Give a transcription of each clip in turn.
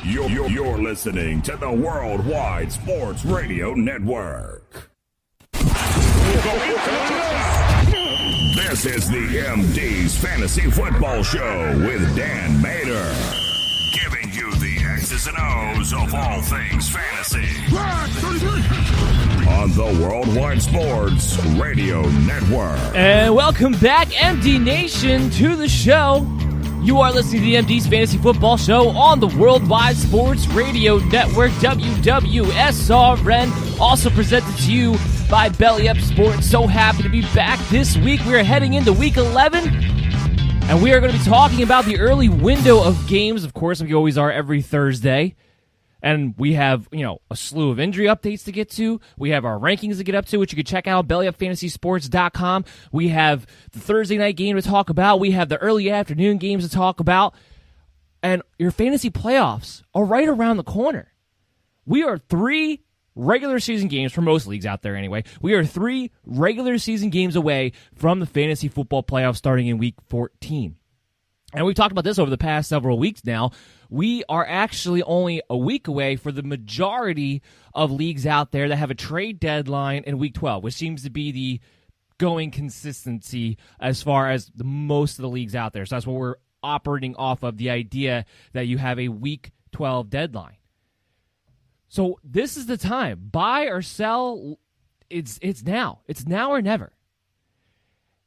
You're listening to the Worldwide Sports Radio Network. This is the MD's Fantasy Football Show with Dan Mater, giving you the X's and O's of all things fantasy on the Worldwide Sports Radio Network. And welcome back, MD Nation, to the show. You are listening to the MD's Fantasy Football Show on the Worldwide Sports Radio Network, WWSRN, also presented to you by Belly Up Sports. So happy to be back this week. We are heading into Week 11, and we are going to be talking about the early window of games, of course, like we always are every Thursday. And we have, a slew of injury updates to get to. We have our rankings to get up to, which you can check out, bellyupfantasysports.com. We have the Thursday night game to talk about. We have the early afternoon games to talk about. And your fantasy playoffs are right around the corner. We are 3 regular season games, for most leagues out there anyway. We are 3 regular season games away from the fantasy football playoffs starting in Week 14. And we've talked about this over the past several weeks now. We are actually only a week away for the majority of leagues out there that have a trade deadline in Week 12, which seems to be the going consistency as far as the most of the leagues out there. So that's what we're operating off of, the idea that you have a Week 12 deadline. So this is the time. Buy or sell, it's now. It's now or never.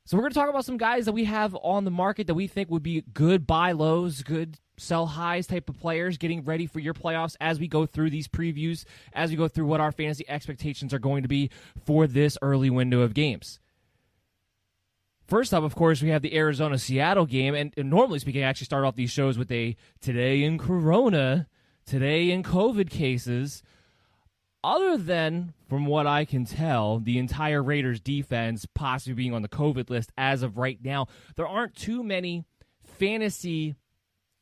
So we're going to talk about some guys that we have on the market that we think would be good buy lows, good sell highs type of players, getting ready for your playoffs as we go through these previews, as we go through what our fantasy expectations are going to be for this early window of games. First up, of course, we have the Arizona-Seattle game, and normally speaking, I actually start off these shows with a today in Corona, today in COVID cases. Other than, from what I can tell, the entire Raiders defense possibly being on the COVID list as of right now, there aren't too many fantasy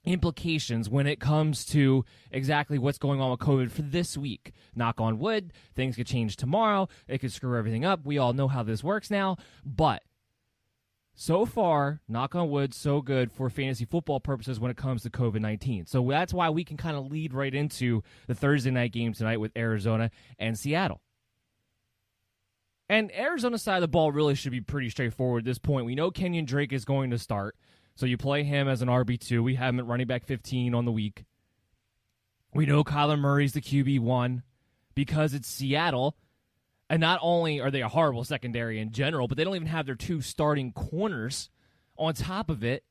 implications when it comes to exactly what's going on with COVID for this week. Knock on wood, things could change tomorrow. It could screw everything up. We all know how this works now. But so far, knock on wood, so good for fantasy football purposes when it comes to COVID-19. So that's why we can kind of lead right into the Thursday night game tonight with Arizona and Seattle. And Arizona's side of the ball really should be pretty straightforward at this point. We know Kenyon Drake is going to start, so you play him as an RB2. We have him at running back 15 on the week. We know Kyler Murray's the QB1 because it's Seattle. And not only are they a horrible secondary in general, but they don't even have their 2 starting corners on top of it.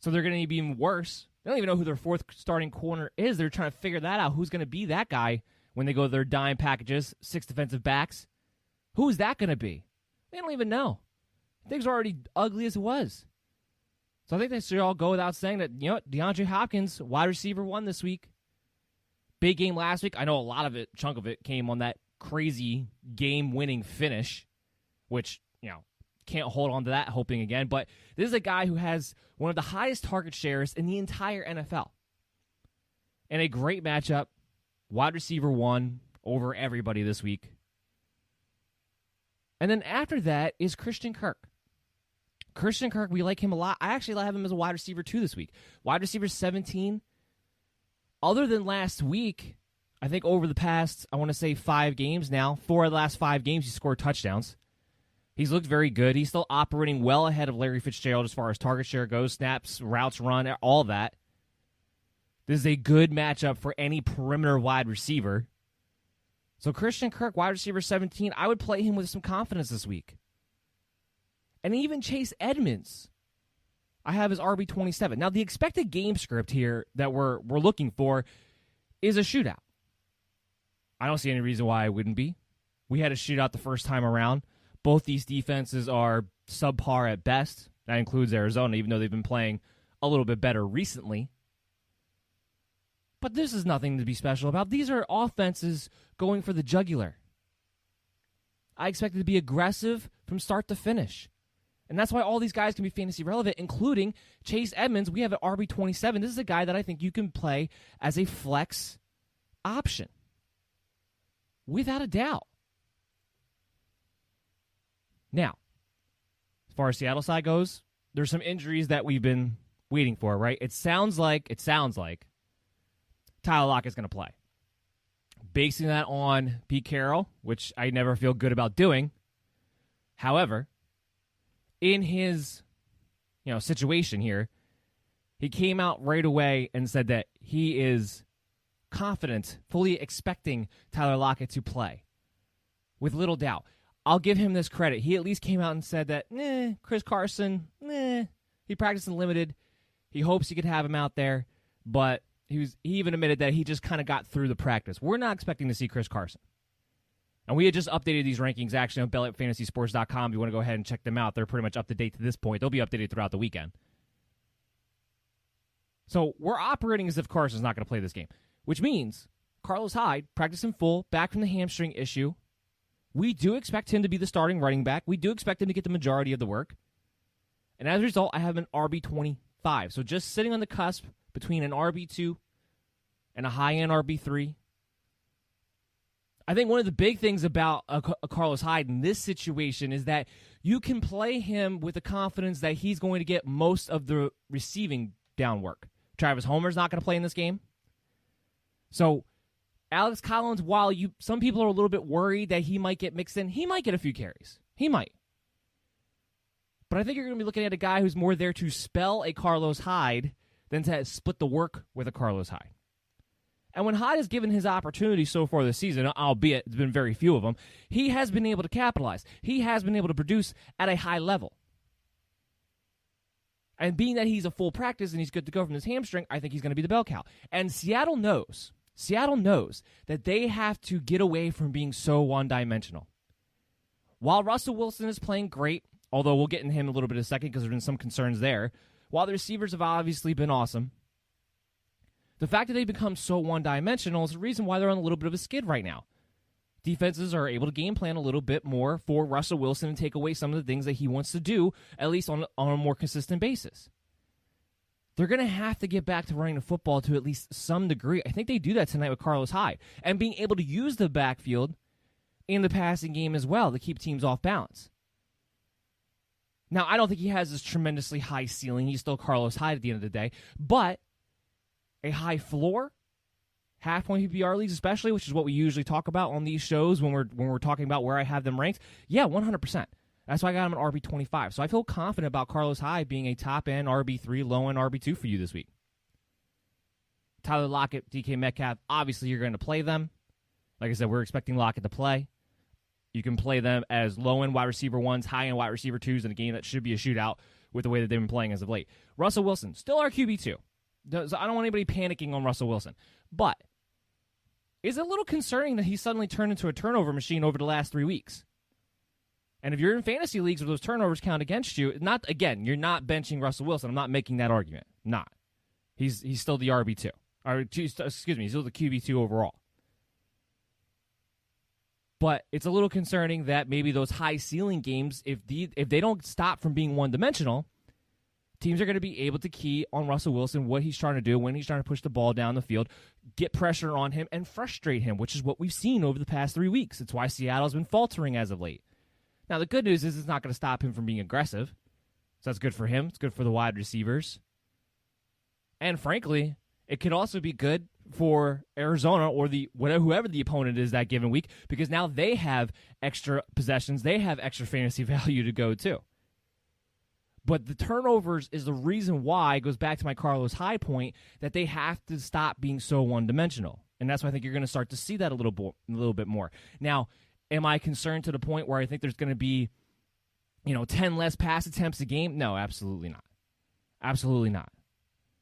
So they're going to be even worse. They don't even know who their 4th starting corner is. They're trying to figure that out. Who's going to be that guy when they go to their dime packages, 6 defensive backs? Who is that going to be? They don't even know. Things are already ugly as it was. So I think they should all go without saying that, DeAndre Hopkins, wide receiver 1 this week. Big game last week. I know a lot of it, chunk of it, came on that crazy game-winning finish, which, can't hold on to that hoping again. But this is a guy who has one of the highest target shares in the entire NFL. And a great matchup, wide receiver 1 over everybody this week. And then after that is Christian Kirk. Christian Kirk, we like him a lot. I actually have him as a wide receiver 2 this week. Wide receiver 17. Other than last week, I think over the past, I want to say 5 games now, 4 of the last 5 games, he scored touchdowns. He's looked very good. He's still operating well ahead of Larry Fitzgerald as far as target share goes, snaps, routes run, all that. This is a good matchup for any perimeter wide receiver. So Christian Kirk, wide receiver 17, I would play him with some confidence this week. And even Chase Edmonds, I have his RB27. Now, the expected game script here that we're looking for is a shootout. I don't see any reason why it wouldn't be. We had a shootout the first time around. Both these defenses are subpar at best. That includes Arizona, even though they've been playing a little bit better recently. But this is nothing to be special about. These are offenses going for the jugular. I expect it to be aggressive from start to finish. And that's why all these guys can be fantasy relevant, including Chase Edmonds. We have an RB27. This is a guy that I think you can play as a flex option. Without a doubt. Now, as far as Seattle side goes, there's some injuries that we've been waiting for, right? It sounds like Tyler Lockett's going to play. Basing that on Pete Carroll, which I never feel good about doing. However, in his situation here, he came out right away and said that he is confident, fully expecting Tyler Lockett to play, with little doubt. I'll give him this credit. He at least came out and said that, Chris Carson, he practiced in limited. He hopes he could have him out there, but he even admitted that he just kind of got through the practice. We're not expecting to see Chris Carson. And we had just updated these rankings actually on BellyUpFantasySports.com. If you want to go ahead and check them out, they're pretty much up to date to this point. They'll be updated throughout the weekend. So we're operating as if Carson's not going to play this game, which means Carlos Hyde, practicing full, back from the hamstring issue. We do expect him to be the starting running back. We do expect him to get the majority of the work. And as a result, I have an RB25. So just sitting on the cusp between an RB2 and a high-end RB3. I think one of the big things about a Carlos Hyde in this situation is that you can play him with the confidence that he's going to get most of the receiving down work. Travis Homer's not going to play in this game. So Alex Collins, while some people are a little bit worried that he might get mixed in, he might get a few carries. He might. But I think you're going to be looking at a guy who's more there to spell a Carlos Hyde than to split the work with a Carlos Hyde. And when Hyde has given his opportunity so far this season, albeit it's been very few of them, he has been able to capitalize. He has been able to produce at a high level. And being that he's a full practice and he's good to go from his hamstring, I think he's going to be the bell cow. And Seattle knows that they have to get away from being so one-dimensional. While Russell Wilson is playing great, although we'll get into him a little bit in a second because there have been some concerns there, while the receivers have obviously been awesome, the fact that they've become so one-dimensional is the reason why they're on a little bit of a skid right now. Defenses are able to game plan a little bit more for Russell Wilson and take away some of the things that he wants to do, at least on a more consistent basis. They're going to have to get back to running the football to at least some degree. I think they do that tonight with Carlos Hyde, and being able to use the backfield in the passing game as well to keep teams off balance. Now, I don't think he has this tremendously high ceiling. He's still Carlos Hyde at the end of the day, but a high floor, half-point PPR leagues especially, which is what we usually talk about on these shows when we're talking about where I have them ranked. Yeah, 100%. That's why I got him at RB25. So I feel confident about Carlos Hyde being a top-end RB3, low-end RB2 for you this week. Tyler Lockett, DK Metcalf, obviously you're going to play them. Like I said, we're expecting Lockett to play. You can play them as low-end wide receiver ones, high-end wide receiver twos in a game that should be a shootout with the way that they've been playing as of late. Russell Wilson, still our QB2. So I don't want anybody panicking on Russell Wilson. But it's a little concerning that he suddenly turned into a turnover machine over the last 3 weeks. And if you're in fantasy leagues where those turnovers count against you, you're not benching Russell Wilson. I'm not making that argument. Not. He's still the RB2. He's still the QB2 overall. But it's a little concerning that maybe those high ceiling games, if they don't stop from being one-dimensional, teams are going to be able to key on Russell Wilson, what he's trying to do, when he's trying to push the ball down the field, get pressure on him, and frustrate him, which is what we've seen over the past 3 weeks. It's why Seattle's been faltering as of late. Now, the good news is it's not going to stop him from being aggressive. So that's good for him. It's good for the wide receivers. And frankly, it could also be good for Arizona or whoever the opponent is that given week, because now they have extra possessions. They have extra fantasy value to go to. But the turnovers is the reason why, it goes back to my Carlos Hyde point, that they have to stop being so one-dimensional. And that's why I think you're going to start to see that a little bit more. Now, am I concerned to the point where I think there's going to be, 10 less pass attempts a game? No, absolutely not. Absolutely not.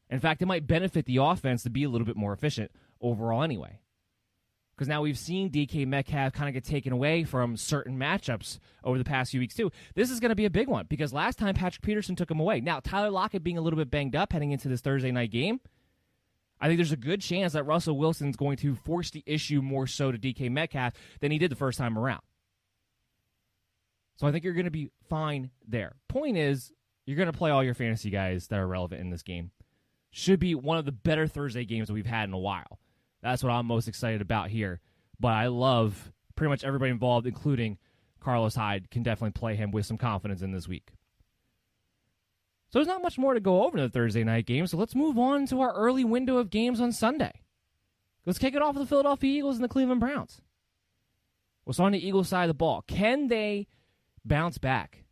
In fact, it might benefit the offense to be a little bit more efficient overall anyway. Because now we've seen DK Metcalf kind of get taken away from certain matchups over the past few weeks too. This is going to be a big one because last time Patrick Peterson took him away. Now, Tyler Lockett being a little bit banged up heading into this Thursday night game, I think there's a good chance that Russell Wilson's going to force the issue more so to DK Metcalf than he did the first time around. So I think you're going to be fine there. Point is, you're going to play all your fantasy guys that are relevant in this game. Should be one of the better Thursday games that we've had in a while. That's what I'm most excited about here. But I love pretty much everybody involved, including Carlos Hyde, can definitely play him with some confidence in this week. So there's not much more to go over in the Thursday night game, so let's move on to our early window of games on Sunday. Let's kick it off with the Philadelphia Eagles and the Cleveland Browns. What's on the Eagles side of the ball? Can they bounce back?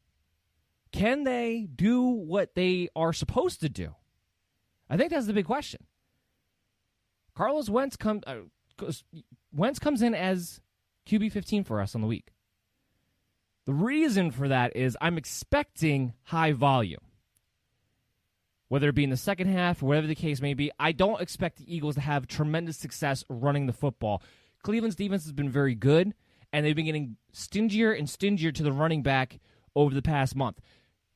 Can they do what they are supposed to do? I think that's the big question. Carlos Wentz comes in as QB 15 for us on the week. The reason for that is I'm expecting high volume. Whether it be in the second half or whatever the case may be, I don't expect the Eagles to have tremendous success running the football. Cleveland's defense has been very good, and they've been getting stingier and stingier to the running back over the past month.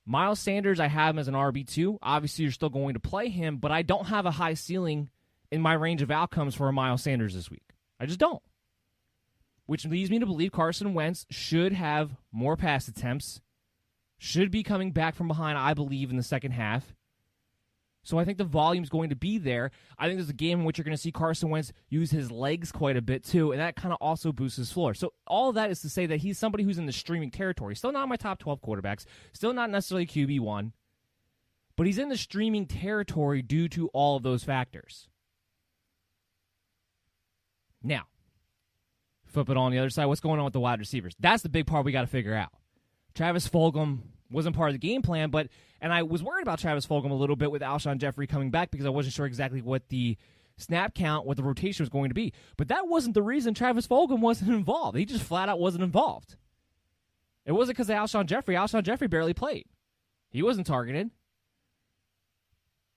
Miles Sanders, I have him as an RB2. Obviously, you're still going to play him, but I don't have a high ceiling in my range of outcomes for a Miles Sanders this week. I just don't. Which leads me to believe Carson Wentz should have more pass attempts, should be coming back from behind, I believe, in the second half. So I think the volume's going to be there. I think there's a game in which you're going to see Carson Wentz use his legs quite a bit too, and that kind of also boosts his floor. So all of that is to say that he's somebody who's in the streaming territory. Still not my top 12 quarterbacks, still not necessarily QB1, but he's in the streaming territory due to all of those factors. Now, flip it on the other side. What's going on with the wide receivers? That's the big part we got to figure out. Travis Fulgham wasn't part of the game plan, and I was worried about Travis Fulgham a little bit with Alshon Jeffrey coming back because I wasn't sure exactly what the snap count, what the rotation was going to be. But that wasn't the reason Travis Fulgham wasn't involved. He just flat out wasn't involved. It wasn't because of Alshon Jeffrey. Alshon Jeffrey barely played. He wasn't targeted.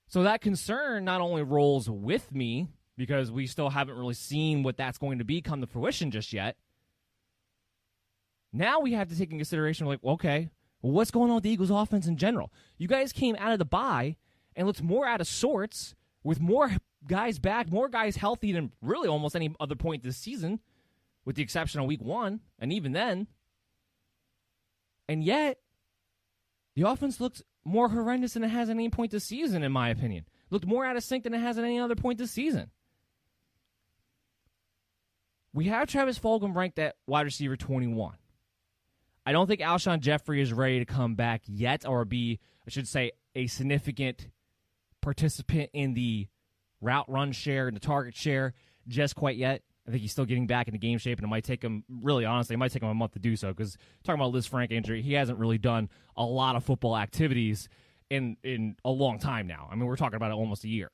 So that concern not only rolls with me, because we still haven't really seen what that's going to be come to fruition just yet. Now we have to take in consideration, like, okay, well, what's going on with the Eagles' offense in general? You guys came out of the bye and looked more out of sorts with more guys back, more guys healthy than really almost any other point this season, with the exception of week 1, and even then. And yet, the offense looks more horrendous than it has at any point this season, in my opinion. Looked more out of sync than it has at any other point this season. We have Travis Fulgham ranked at wide receiver 21. I don't think Alshon Jeffrey is ready to come back yet or be, I should say, a significant participant in the route run share and the target share just quite yet. I think he's still getting back into game shape, and it might take him, really honestly, it might take him a month to do so, because talking about Liz Frank injury, he hasn't really done a lot of football activities in a long time now. I mean, we're talking about it almost a year.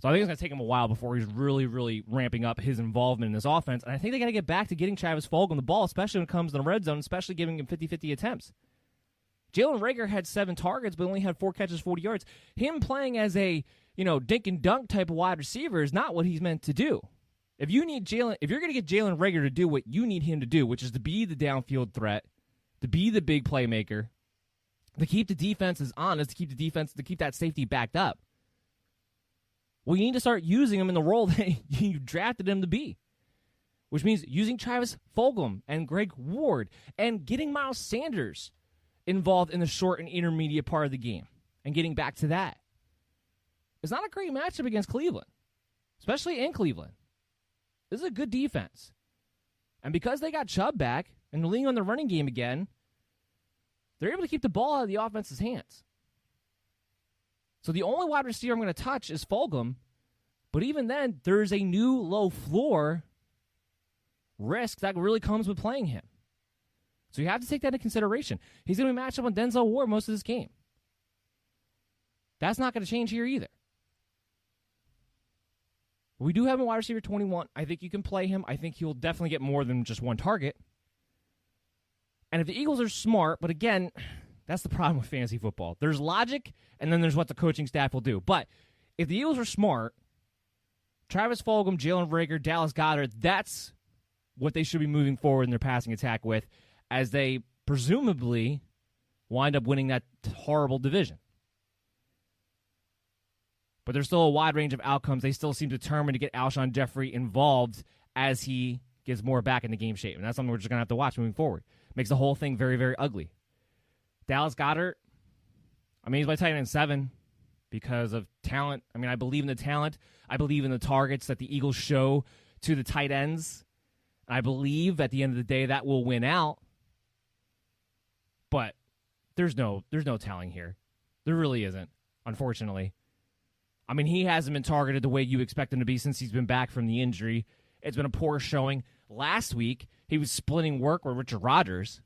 So I think it's going to take him a while before he's really, really ramping up his involvement in this offense. And I think they got to get back to getting Travis Fulgham the ball, especially when it comes to the red zone, especially giving him 50-50 attempts. Jalen Reagor had 7 targets, but only had 4 catches, 40 yards. Him playing as a, dink and dunk type of wide receiver is not what he's meant to do. If you're going to get Jalen Reagor to do what you need him to do, which is to be the downfield threat, to be the big playmaker, to keep the defenses honest, to keep that safety backed up, well, you need to start using him in the role that you drafted him to be, which means using Travis Fulgham and Greg Ward and getting Miles Sanders involved in the short and intermediate part of the game and getting back to that. It's not a great matchup against Cleveland, especially in Cleveland. This is a good defense. And because they got Chubb back and they're leaning on the running game again, they're able to keep the ball out of the offense's hands. So the only wide receiver I'm going to touch is Fulgham, but even then, there's a new low floor risk that really comes with playing him. So you have to take that into consideration. He's going to be matched up on Denzel Ward most of this game. That's not going to change here either. We do have a wide receiver 21. I think you can play him. I think he'll definitely get more than just one target. And if the Eagles are smart, but again, that's the problem with fantasy football. There's logic, and then there's what the coaching staff will do. But if the Eagles are smart, Travis Fulgham, Jalen Reagor, Dallas Goedert, that's what they should be moving forward in their passing attack with, as they presumably wind up winning that horrible division. But there's still a wide range of outcomes. They still seem determined to get Alshon Jeffrey involved as he gets more back in the game shape. And that's something we're just going to have to watch moving forward. Makes the whole thing very, very ugly. Dallas Goedert, he's my tight end 7 because of talent. I believe in the talent. I believe in the targets that the Eagles show to the tight ends. I believe at the end of the day that will win out. But there's no telling here. There really isn't, unfortunately. I mean, he hasn't been targeted the way you expect him to be since he's been back from the injury. It's been a poor showing. Last week, he was splitting work with Richard Rodgers.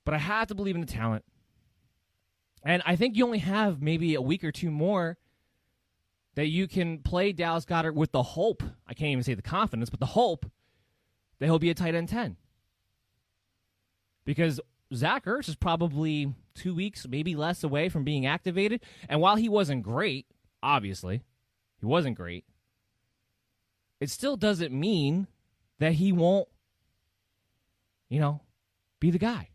But I have to believe in the talent. And I think you only have maybe a week or two more that you can play Dallas Goedert with the hope, I can't even say the confidence, but the hope that he'll be a tight end 10. Because Zach Ertz is probably 2 weeks, maybe less away from being activated. And while he wasn't great, obviously, he wasn't great, it still doesn't mean that he won't, be the guy.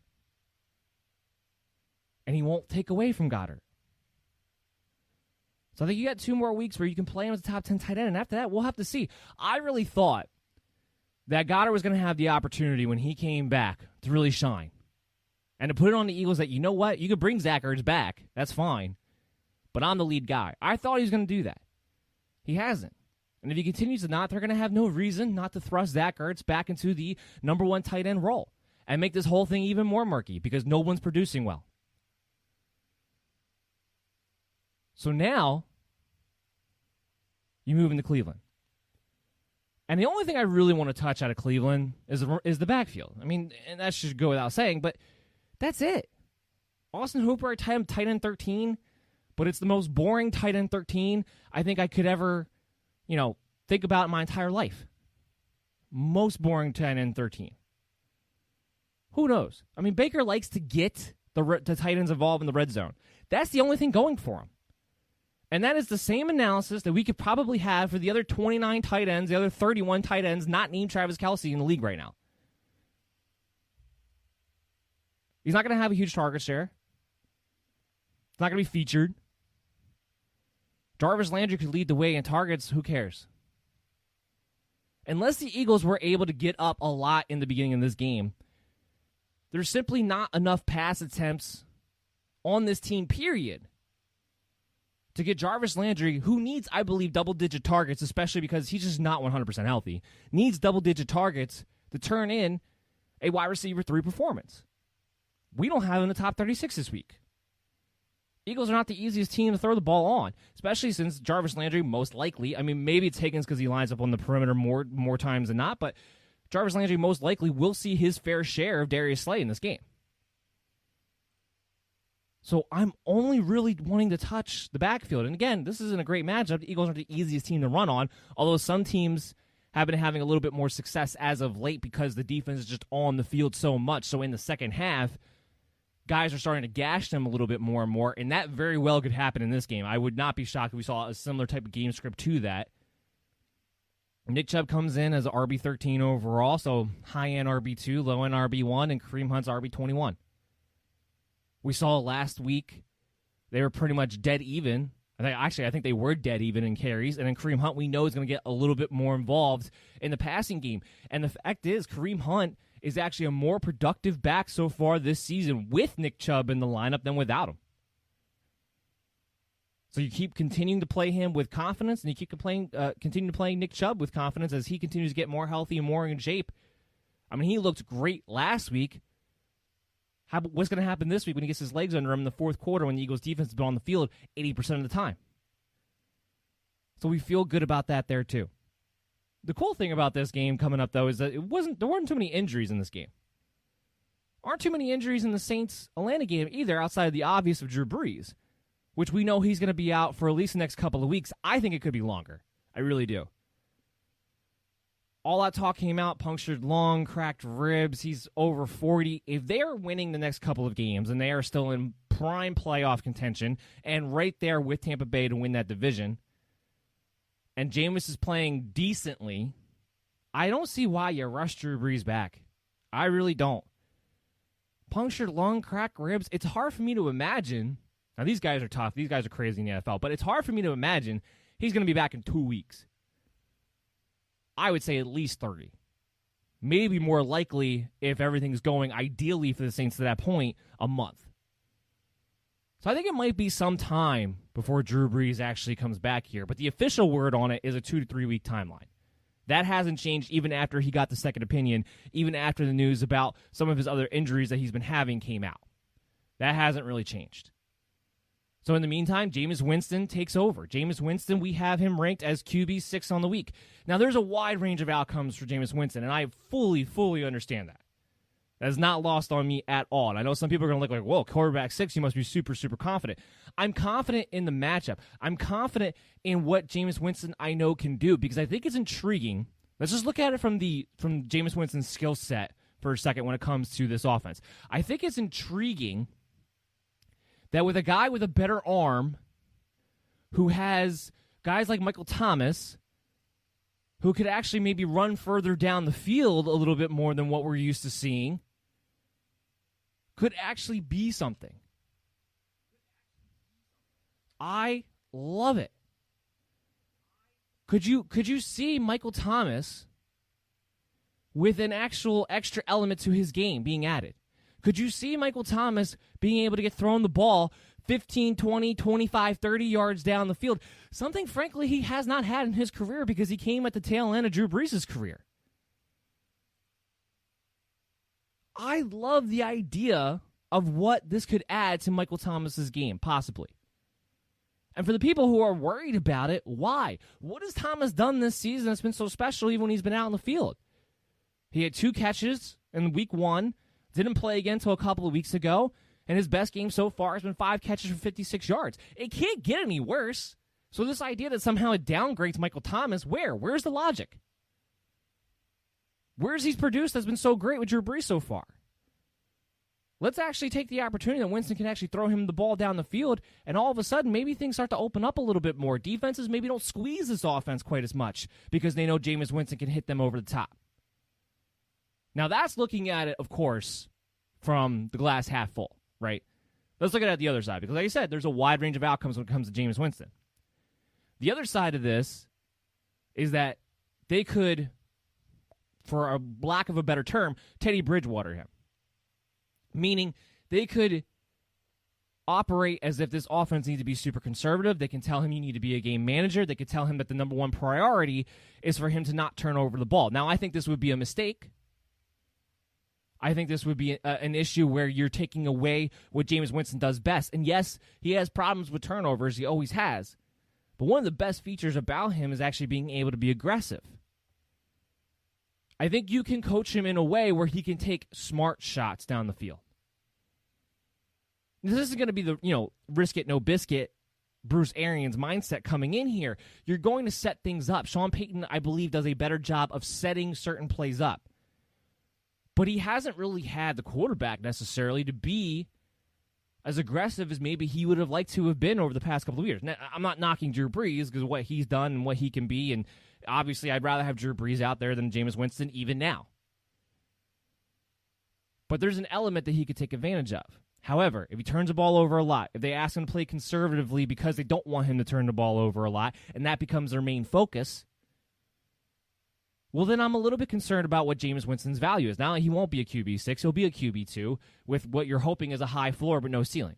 And he won't take away from Goddard. So I think you got 2 more weeks where you can play him as a top 10 tight end, and after that, we'll have to see. I really thought that Goddard was going to have the opportunity when he came back to really shine. And to put it on the Eagles that, you know what, you could bring Zach Ertz back. That's fine. But I'm the lead guy. I thought he was going to do that. He hasn't. And if he continues to not, they're going to have no reason not to thrust Zach Ertz back into the number 1 tight end role and make this whole thing even more murky because no one's producing well. So now, you move into Cleveland. And the only thing I really want to touch out of Cleveland is the backfield. I mean, and that should go without saying, but that's it. Austin Hooper, tight end 13, but it's the most boring tight end 13 I think I could ever, think about in my entire life. Most boring tight end 13. Who knows? I mean, Baker likes to get the tight ends involved in the red zone. That's the only thing going for him. And that is the same analysis that we could probably have for the other 29 tight ends, the other 31 tight ends not named Travis Kelce in the league right now. He's not going to have a huge target share. It's not going to be featured. Jarvis Landry could lead the way in targets. Who cares? Unless the Eagles were able to get up a lot in the beginning of this game, there's simply not enough pass attempts on this team, period, to get Jarvis Landry, who needs, I believe, double-digit targets, especially because he's just not 100% healthy, needs double-digit targets to turn in a wide receiver 3 performance. We don't have him in the top 36 this week. Eagles are not the easiest team to throw the ball on, especially since Jarvis Landry most likely, I mean, maybe it's Higgins because he lines up on the perimeter more times than not, but Jarvis Landry most likely will see his fair share of Darius Slay in this game. So I'm only really wanting to touch the backfield. And again, this isn't a great matchup. The Eagles aren't the easiest team to run on, although some teams have been having a little bit more success as of late because the defense is just on the field so much. So in the second half, guys are starting to gash them a little bit more and more, and that very well could happen in this game. I would not be shocked if we saw a similar type of game script to that. Nick Chubb comes in as RB13 overall, so high-end RB2, low-end RB1, and Kareem Hunt's RB21. We saw last week they were pretty much dead even. I think they were dead even in carries. And then Kareem Hunt, we know, is going to get a little bit more involved in the passing game. And the fact is, Kareem Hunt is actually a more productive back so far this season with Nick Chubb in the lineup than without him. So you keep continuing to play him with confidence, and you keep continue to play Nick Chubb with confidence as he continues to get more healthy and more in shape. I mean, he looked great last week. What's going to happen this week when he gets his legs under him in the fourth quarter when the Eagles' defense has been on the field 80% of the time? So we feel good about that there, too. The cool thing about this game coming up, though, is that there weren't too many injuries in this game. Aren't too many injuries in the Saints-Atlanta game either, outside of the obvious of Drew Brees, which we know he's going to be out for at least the next couple of weeks. I think it could be longer. I really do. All that talk came out, punctured lung, cracked ribs. He's over 40. If they are winning the next couple of games and they are still in prime playoff contention and right there with Tampa Bay to win that division, and Jameis is playing decently, I don't see why you rush Drew Brees back. I really don't. Punctured lung, cracked ribs. It's hard for me to imagine. Now, these guys are tough. These guys are crazy in the NFL. But it's hard for me to imagine he's going to be back in 2 weeks. I would say at least 30. Maybe more likely, if everything's going ideally for the Saints to that point, a month. So I think it might be some time before Drew Brees actually comes back here. But the official word on it is a 2 to 3 week timeline. That hasn't changed even after he got the second opinion, even after the news about some of his other injuries that he's been having came out. That hasn't really changed. So in the meantime, Jameis Winston takes over. Jameis Winston, we have him ranked as QB6 on the week. Now, there's a wide range of outcomes for Jameis Winston, and I fully understand that. That is not lost on me at all. And I know some people are going to look like, whoa, quarterback 6, you must be super confident. I'm confident in the matchup. I'm confident in what Jameis Winston I know can do because I think it's intriguing. Let's just look at it from Jameis Winston's skill set for a second when it comes to this offense. I think it's intriguing that with a guy with a better arm who has guys like Michael Thomas who could actually maybe run further down the field a little bit more than what we're used to seeing, could actually be something. I love it. Could you see Michael Thomas with an actual extra element to his game being added? Could you see Michael Thomas being able to get thrown the ball 15, 20, 25, 30 yards down the field? Something, frankly, he has not had in his career because he came at the tail end of Drew Brees' career. I love the idea of what this could add to Michael Thomas's game, possibly. And for the people who are worried about it, why? What has Thomas done this season that's been so special even when he's been out in the field? He had 2 catches in week 1, didn't play again until a couple of weeks ago, and his best game so far has been 5 catches for 56 yards. It can't get any worse. So this idea that somehow it downgrades Michael Thomas, where's the logic? Where's he's produced that's been so great with Drew Brees so far? Let's actually take the opportunity that Winston can actually throw him the ball down the field, and all of a sudden, maybe things start to open up a little bit more. Defenses maybe don't squeeze this offense quite as much because they know Jameis Winston can hit them over the top. Now, that's looking at it, of course, from the glass half full, right? Let's look at it at the other side, because like I said, there's a wide range of outcomes when it comes to Jameis Winston. The other side of this is that they could, for a lack of a better term, Teddy Bridgewater him. Meaning they could operate as if this offense needs to be super conservative. They can tell him you need to be a game manager. They could tell him that the number one priority is for him to not turn over the ball. Now, I think this would be a mistake. I think this would be an issue where you're taking away what Jameis Winston does best. And yes, he has problems with turnovers. He always has. But one of the best features about him is actually being able to be aggressive. I think you can coach him in a way where he can take smart shots down the field. This isn't going to be the, risk it, no biscuit, Bruce Arians mindset coming in here. You're going to set things up. Sean Payton, I believe, does a better job of setting certain plays up. But he hasn't really had the quarterback necessarily to be as aggressive as maybe he would have liked to have been over the past couple of years. Now, I'm not knocking Drew Brees because of what he's done and what he can be, and obviously I'd rather have Drew Brees out there than Jameis Winston even now. But there's an element that he could take advantage of. However, if he turns the ball over a lot, if they ask him to play conservatively because they don't want him to turn the ball over a lot, and that becomes their main focus, well, then I'm a little bit concerned about what Jameis Winston's value is. Now, he won't be a QB6. He'll be a QB2 with what you're hoping is a high floor but no ceiling.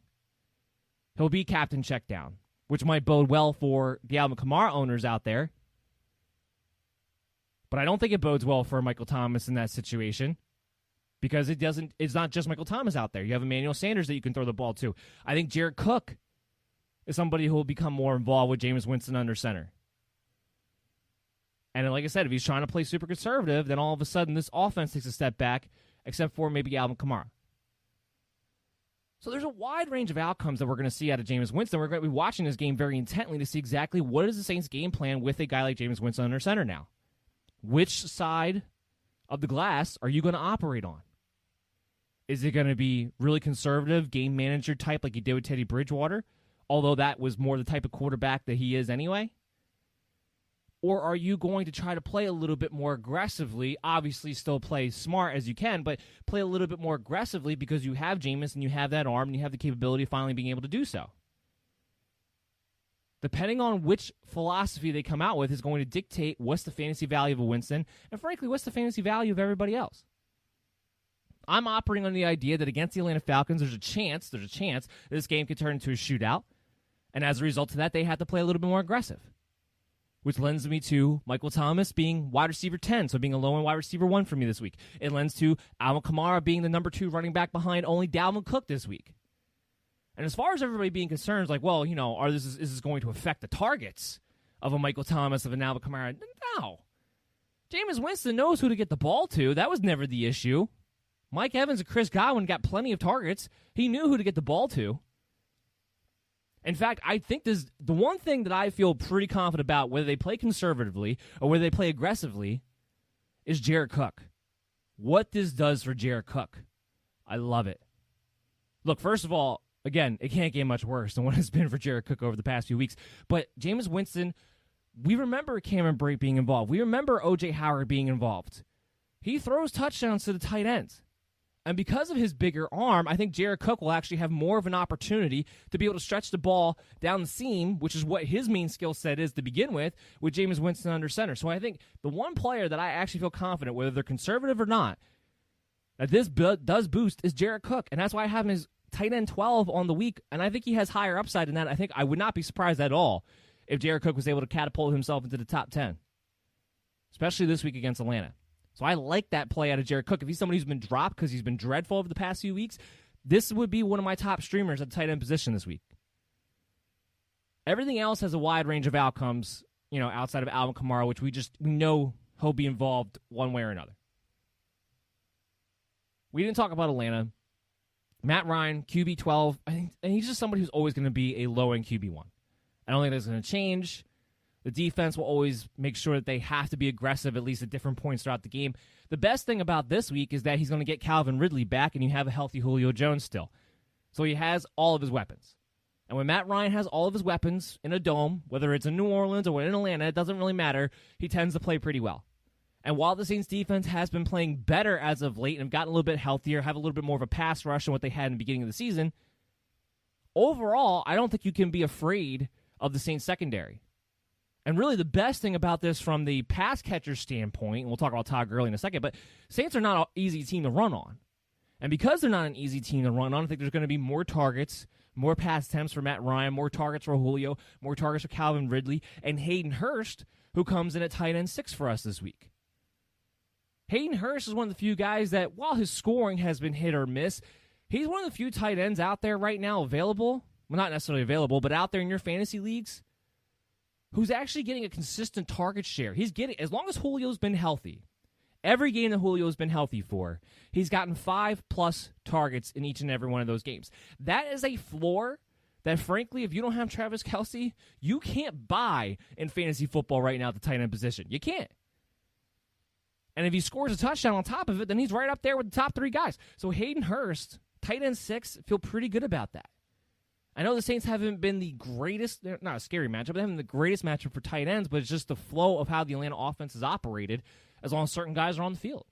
He'll be captain check down, which might bode well for the Alvin Kamara owners out there. But I don't think it bodes well for Michael Thomas in that situation because it's not just Michael Thomas out there. You have Emmanuel Sanders that you can throw the ball to. I think Jared Cook is somebody who will become more involved with Jameis Winston under center. And like I said, if he's trying to play super conservative, then all of a sudden this offense takes a step back, except for maybe Alvin Kamara. So there's a wide range of outcomes that we're going to see out of Jameis Winston. We're going to be watching this game very intently to see exactly what is the Saints' game plan with a guy like Jameis Winston under center now. Which side of the glass are you going to operate on? Is it going to be really conservative, game manager type like you did with Teddy Bridgewater, although that was more the type of quarterback that he is anyway? Or are you going to try to play a little bit more aggressively? Obviously, still play smart as you can, but play a little bit more aggressively because you have Jameis and you have that arm and you have the capability of finally being able to do so. Depending on which philosophy they come out with is going to dictate what's the fantasy value of a Winston and, frankly, what's the fantasy value of everybody else. I'm operating on the idea that against the Atlanta Falcons, there's a chance this game could turn into a shootout, and as a result of that, they have to play a little bit more aggressive. Which lends me to Michael Thomas being wide receiver 10, so being a low-end wide receiver 1 for me this week. It lends to Alvin Kamara being the number 2 running back behind only Dalvin Cook this week. And as far as everybody being concerned, like, well, is this going to affect the targets of a Michael Thomas, of an Alvin Kamara? No. Jameis Winston knows who to get the ball to. That was never the issue. Mike Evans and Chris Godwin got plenty of targets. He knew who to get the ball to. In fact, I think the one thing that I feel pretty confident about, whether they play conservatively or whether they play aggressively, is Jared Cook. What this does for Jared Cook. I love it. Look, first of all, again, it can't get much worse than what it's been for Jared Cook over the past few weeks. But Jameis Winston, we remember Cameron Brate being involved. We remember O.J. Howard being involved. He throws touchdowns to the tight ends. And because of his bigger arm, I think Jared Cook will actually have more of an opportunity to be able to stretch the ball down the seam, which is what his main skill set is to begin with Jameis Winston under center. So I think the one player that I actually feel confident, whether they're conservative or not, that this does boost is Jared Cook. And that's why I have him as tight end 12 on the week, and I think he has higher upside than that. I would not be surprised at all if Jared Cook was able to catapult himself into the top 10, especially this week against Atlanta. So I like that play out of Jared Cook. If he's somebody who's been dropped because he's been dreadful over the past few weeks, this would be one of my top streamers at the tight end position this week. Everything else has a wide range of outcomes, outside of Alvin Kamara, which we know he'll be involved one way or another. We didn't talk about Atlanta. Matt Ryan, QB 12, and he's just somebody who's always going to be a low-end QB 1. I don't think that's going to change. The defense will always make sure that they have to be aggressive at least at different points throughout the game. The best thing about this week is that he's going to get Calvin Ridley back, and you have a healthy Julio Jones still. So he has all of his weapons. And when Matt Ryan has all of his weapons in a dome, whether it's in New Orleans or in Atlanta, it doesn't really matter. He tends to play pretty well. And while the Saints defense has been playing better as of late and have gotten a little bit healthier, have a little bit more of a pass rush than what they had in the beginning of the season, overall, I don't think you can be afraid of the Saints secondary. And really the best thing about this from the pass catcher standpoint, and we'll talk about Todd Gurley in a second, but Saints are not an easy team to run on. And because they're not an easy team to run on, I think there's going to be more targets, more pass attempts for Matt Ryan, more targets for Julio, more targets for Calvin Ridley, and Hayden Hurst, who comes in at tight end 6 for us this week. Hayden Hurst is one of the few guys that, while his scoring has been hit or miss, he's one of the few tight ends out there right now available, well, not necessarily available, but out there in your fantasy leagues, who's actually getting a consistent target share. He's getting, as long as Julio's been healthy, every game that Julio's been healthy for, he's gotten 5+ targets in each and every one of those games. That is a floor that, frankly, if you don't have Travis Kelce, you can't buy in fantasy football right now at the tight end position. You can't. And if he scores a touchdown on top of it, then he's right up there with the top 3 guys. So Hayden Hurst, tight end 6, feel pretty good about that. I know the Saints haven't been the greatest, not a scary matchup, they haven't been the greatest matchup for tight ends, but it's just the flow of how the Atlanta offense has operated as long as certain guys are on the field.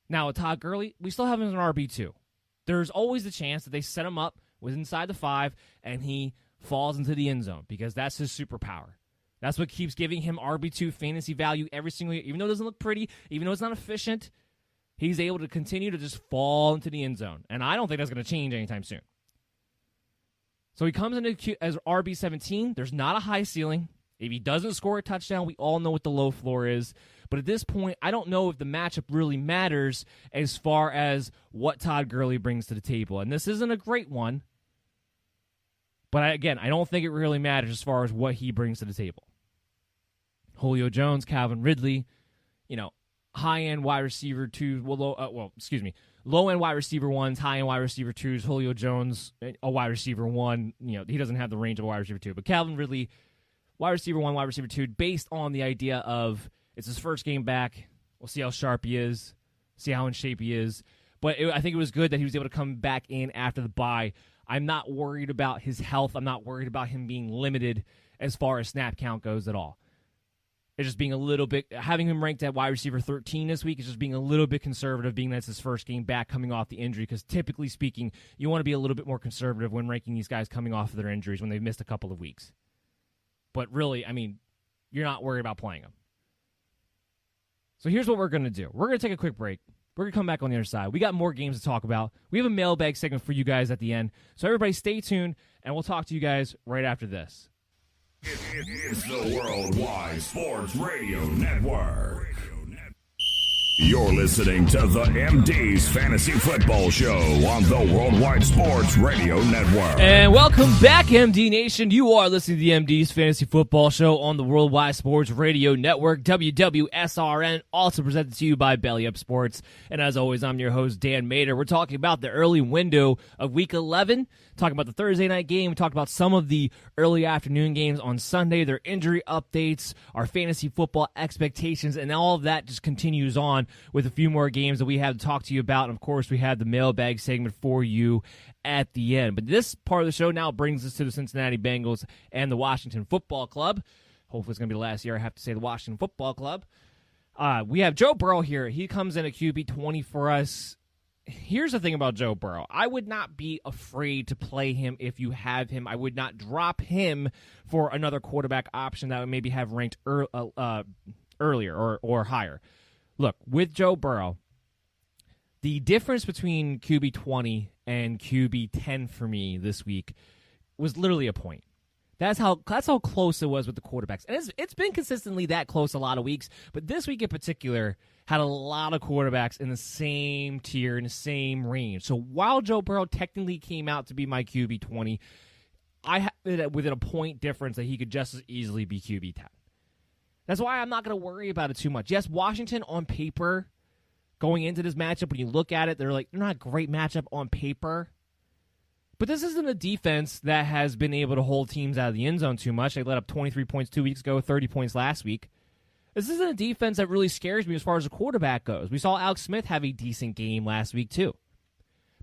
Now, with Todd Gurley, we still have him as an RB2. There's always the chance that they set him up with inside the 5 and he falls into the end zone because that's his superpower. That's what keeps giving him RB2 fantasy value every single year. Even though it doesn't look pretty, even though it's not efficient, he's able to continue to just fall into the end zone. And I don't think that's going to change anytime soon. So he comes into as RB17. There's not a high ceiling. If he doesn't score a touchdown, we all know what the low floor is. But at this point, I don't know if the matchup really matters as far as what Todd Gurley brings to the table. And this isn't a great one. But I don't think it really matters as far as what he brings to the table. Julio Jones, Calvin Ridley, high-end wide receiver 2s, low-end wide receiver 1s, high-end wide receiver 2s, Julio Jones, a wide receiver 1. He doesn't have the range of a wide receiver 2, but Calvin Ridley, wide receiver 1, wide receiver 2, based on the idea of it's his first game back. We'll see how sharp he is, see how in shape he is. But I think it was good that he was able to come back in after the bye. I'm not worried about his health. I'm not worried about him being limited as far as snap count goes at all. It's just being a little bit, having him ranked at wide receiver 13 this week is just being a little bit conservative, being that's his first game back coming off the injury, because typically speaking, you want to be a little bit more conservative when ranking these guys coming off of their injuries when they've missed a couple of weeks. But really, you're not worried about playing them. So here's what we're going to do. We're going to take a quick break. We're going to come back on the other side. We got more games to talk about. We have a mailbag segment for you guys at the end. So everybody stay tuned, and we'll talk to you guys right after this. It's the Worldwide Sports Radio Network. You're listening to the MD's Fantasy Football Show on the Worldwide Sports Radio Network. And welcome back, MD Nation. You are listening to the MD's Fantasy Football Show on the Worldwide Sports Radio Network, WWSRN, also presented to you by Belly Up Sports. And as always, I'm your host, Dan Mader. We're talking about the early window of Week 11, talking about the Thursday night game. We talked about some of the early afternoon games on Sunday, their injury updates, our fantasy football expectations, and all of that just continues on with a few more games that we have to talk to you about. And, of course, we have the mailbag segment for you at the end. But this part of the show now brings us to the Cincinnati Bengals and the Washington Football Club. Hopefully it's going to be the last year I have to say the Washington Football Club. We have Joe Burrow here. He comes in at QB 20 for us. Here's the thing about Joe Burrow. I would not be afraid to play him if you have him. I would not drop him for another quarterback option that would maybe have ranked earlier or higher. Look, with Joe Burrow, the difference between QB 20 and QB 10 for me this week was literally a point. That's how close it was with the quarterbacks. And it's been consistently that close a lot of weeks, but this week in particular had a lot of quarterbacks in the same tier, in the same range. So while Joe Burrow technically came out to be my QB 20, I have it within a point difference that he could just as easily be QB 10. That's why I'm not going to worry about it too much. Yes, Washington on paper, going into this matchup, when you look at it, they're not a great matchup on paper. But this isn't a defense that has been able to hold teams out of the end zone too much. They let up 23 points 2 weeks ago, 30 points last week. This isn't a defense that really scares me as far as the quarterback goes. We saw Alex Smith have a decent game last week too.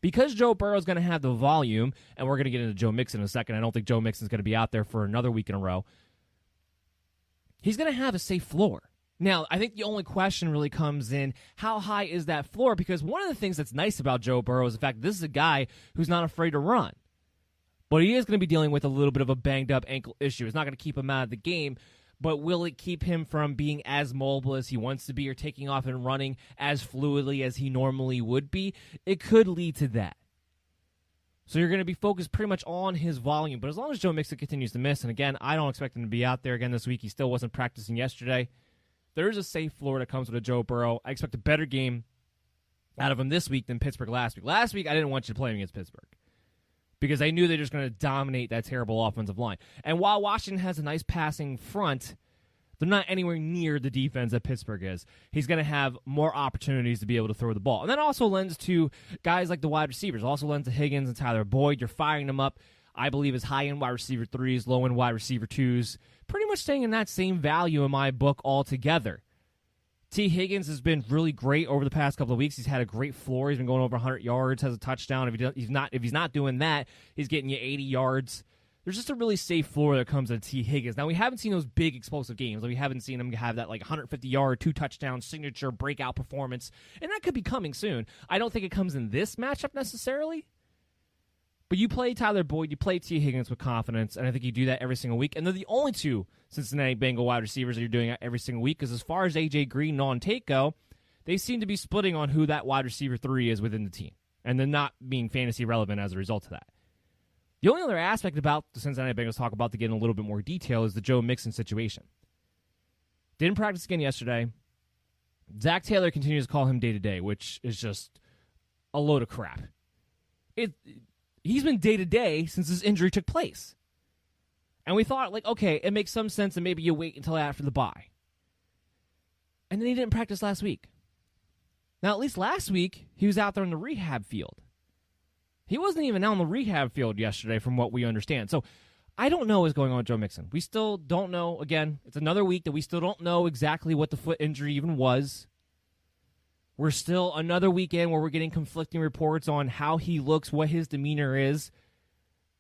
Because Joe Burrow is going to have the volume, and we're going to get into Joe Mixon in a second. I don't think Joe Mixon is going to be out there for another week in a row. He's going to have a safe floor. Now, I think the only question really comes in, how high is that floor? Because one of the things that's nice about Joe Burrow is the fact that this is a guy who's not afraid to run. But he is going to be dealing with a little bit of a banged-up ankle issue. It's not going to keep him out of the game, but will it keep him from being as mobile as he wants to be or taking off and running as fluidly as he normally would be? It could lead to that. So you're going to be focused pretty much on his volume. But as long as Joe Mixon continues to miss, and again, I don't expect him to be out there again this week. He still wasn't practicing yesterday. There is a safe floor that comes with a Joe Burrow. I expect a better game out of him this week than Pittsburgh last week. Last week, I didn't want you to play him against Pittsburgh because I knew they were just going to dominate that terrible offensive line. And while Washington has a nice passing front, they're not anywhere near the defense that Pittsburgh is. He's going to have more opportunities to be able to throw the ball. And that also lends to guys like the wide receivers. Also lends to Higgins and Tyler Boyd. You're firing them up, I believe, as high-end wide receiver 3s, low-end wide receiver 2s. Pretty much staying in that same value in my book altogether. T. Higgins has been really great over the past couple of weeks. He's had a great floor. He's been going over 100 yards, has a touchdown. If he's not doing that, he's getting you 80 yards. There's just a really safe floor that comes to T. Higgins. Now, we haven't seen those big explosive games. We haven't seen him have that 150-yard, 2-touchdown signature breakout performance, and that could be coming soon. I don't think it comes in this matchup necessarily, but you play Tyler Boyd, you play T. Higgins with confidence, and I think you do that every single week. And they're the only two Cincinnati Bengal wide receivers that you're doing every single week, because as far as A.J. Green and on take go, they seem to be splitting on who that wide receiver 3 is within the team, and they're not being fantasy relevant as a result of that. The only other aspect about the Cincinnati Bengals talk about to get in a little bit more detail is the Joe Mixon situation. Didn't practice again yesterday. Zach Taylor continues to call him day-to-day, which is just a load of crap. He's been day-to-day since his injury took place. And we thought, okay, it makes some sense and maybe you wait until after the bye. And then he didn't practice last week. Now, at least last week, he was out there in the rehab field. He wasn't even out on the rehab field yesterday from what we understand. So I don't know what's going on with Joe Mixon. We still don't know. Again, it's another week that we still don't know exactly what the foot injury even was. We're still another weekend where we're getting conflicting reports on how he looks, what his demeanor is,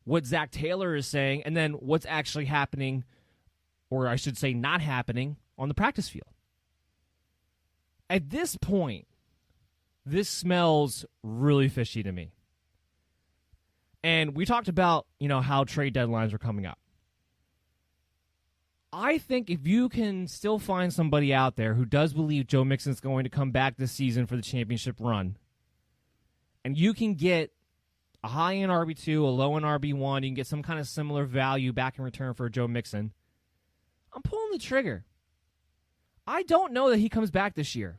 what Zach Taylor is saying, and then what's actually happening, or I should say not happening, on the practice field. At this point, this smells really fishy to me. And we talked about, how trade deadlines are coming up. I think if you can still find somebody out there who does believe Joe Mixon's going to come back this season for the championship run, and you can get a high-end RB2, a low-end RB1, you can get some kind of similar value back in return for Joe Mixon, I'm pulling the trigger. I don't know that he comes back this year.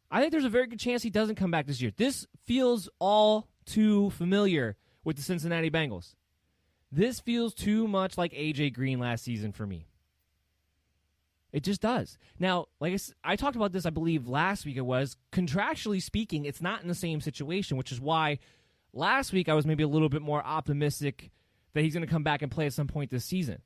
I think there's a very good chance he doesn't come back this year. This feels all too familiar with the Cincinnati Bengals. This feels too much like A.J. Green last season for me. It just does. Now, like I talked about this, I believe, last week it was. Contractually speaking, it's not in the same situation, which is why last week I was maybe a little bit more optimistic that he's going to come back and play at some point this season.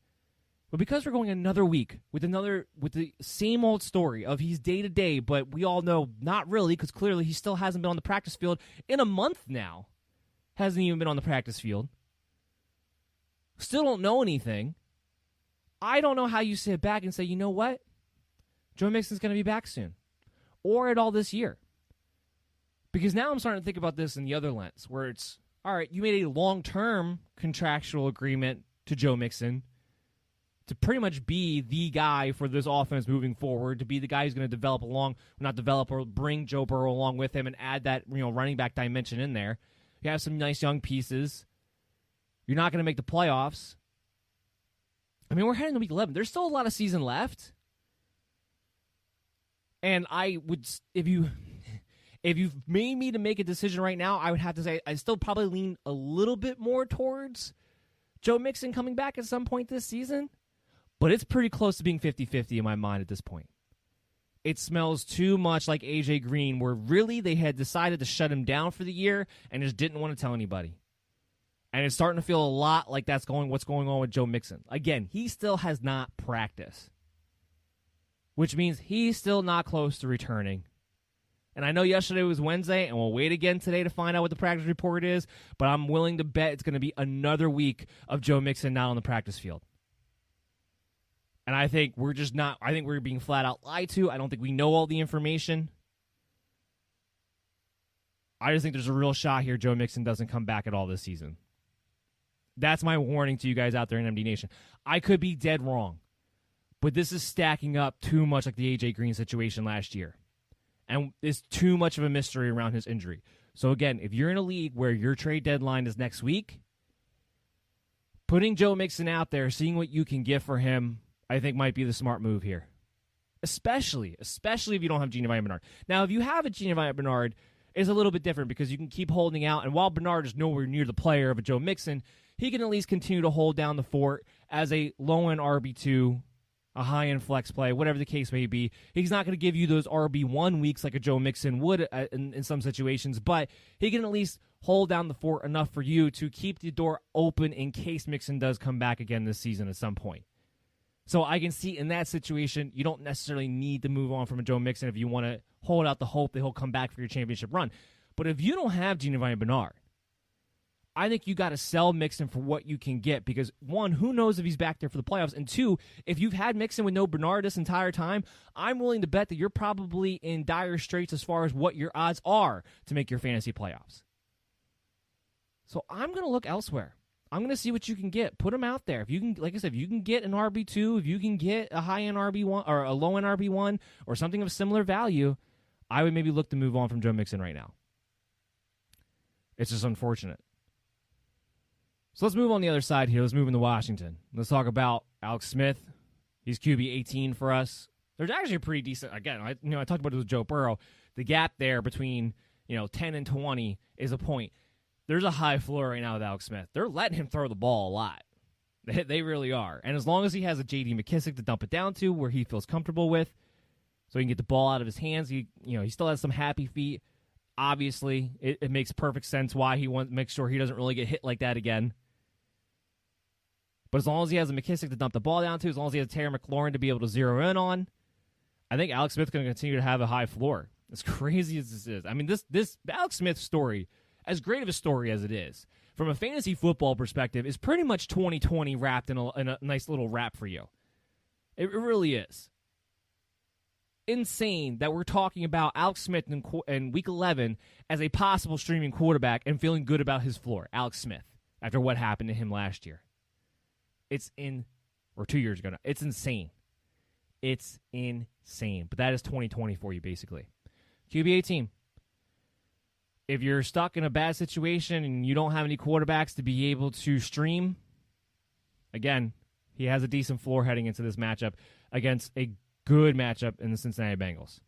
But because we're going another week with the same old story of he's day-to-day, but we all know not really, because clearly he still hasn't been on the practice field in a month now. Hasn't even been on the practice field. Still don't know anything. I don't know how you sit back and say, you know what? Joe Mixon's going to be back soon. Or at all this year. Because now I'm starting to think about this in the other lens, where it's, all right, you made a long-term contractual agreement to Joe Mixon to pretty much be the guy for this offense moving forward, to be the guy who's going to bring Joe Burrow along with him and add that running back dimension in there. You have some nice young pieces. You're not going to make the playoffs. I mean, we're heading to week 11. There's still a lot of season left. And I would, if you've made me to make a decision right now, I would have to say I still probably lean a little bit more towards Joe Mixon coming back at some point this season. But it's pretty close to being 50-50 in my mind at this point. It smells too much like A.J. Green, where really they had decided to shut him down for the year and just didn't want to tell anybody. And it's starting to feel a lot like what's going on with Joe Mixon. Again, he still has not practiced, which means he's still not close to returning. And I know yesterday was Wednesday, and we'll wait again today to find out what the practice report is, but I'm willing to bet it's going to be another week of Joe Mixon not on the practice field. And I think we're being flat out lied to. I don't think we know all the information. I just think there's a real shot here Joe Mixon doesn't come back at all this season. That's my warning to you guys out there in MD Nation. I could be dead wrong, but this is stacking up too much like the A.J. Green situation last year. And it's too much of a mystery around his injury. So again, if you're in a league where your trade deadline is next week, putting Joe Mixon out there, seeing what you can get for him, I think might be the smart move here. Especially if you don't have Giovanni Bernard. Now, if you have a Giovanni Bernard, it's a little bit different because you can keep holding out. And while Bernard is nowhere near the player of a Joe Mixon, he can at least continue to hold down the fort as a low-end RB2, a high-end flex play, whatever the case may be. He's not going to give you those RB1 weeks like a Joe Mixon would in some situations, but he can at least hold down the fort enough for you to keep the door open in case Mixon does come back again this season at some point. So I can see in that situation, you don't necessarily need to move on from a Joe Mixon if you want to hold out the hope that he'll come back for your championship run. But if you don't have Giovanni Bernard, I think you got to sell Mixon for what you can get because, one, who knows if he's back there for the playoffs? And two, if you've had Mixon with no Bernard this entire time, I'm willing to bet that you're probably in dire straits as far as what your odds are to make your fantasy playoffs. So I'm going to look elsewhere. I'm going to see what you can get. Put them out there. If you can, like I said, if you can get an RB2, if you can get a high-end RB1 or a low-end RB1 or something of similar value, I would maybe look to move on from Joe Mixon right now. It's just unfortunate. So let's move on the other side here. Let's move into Washington. Let's talk about Alex Smith. He's QB 18 for us. There's actually a pretty decent, again, I talked about it with Joe Burrow. The gap there between 10 and 20 is a point. There's a high floor right now with Alex Smith. They're letting him throw the ball a lot. They really are. And as long as he has a J.D. McKissick to dump it down to where he feels comfortable with, so he can get the ball out of his hands, he still has some happy feet. Obviously, it makes perfect sense why he wants to make sure he doesn't really get hit like that again. But as long as he has a McKissick to dump the ball down to, as long as he has Terry McLaurin to be able to zero in on, I think Alex Smith's going to continue to have a high floor. As crazy as this is. I mean, this Alex Smith story, as great of a story as it is, from a fantasy football perspective, is pretty much 2020 wrapped in a nice little wrap for you. It really is. Insane that we're talking about Alex Smith in Week 11 as a possible streaming quarterback and feeling good about his floor, Alex Smith, after what happened to him last year. Or 2 years ago now. It's insane. It's insane. But that is 2020 for you, basically. QB 18. If you're stuck in a bad situation and you don't have any quarterbacks to be able to stream, again, he has a decent floor heading into this matchup against a good matchup in the Cincinnati Bengals.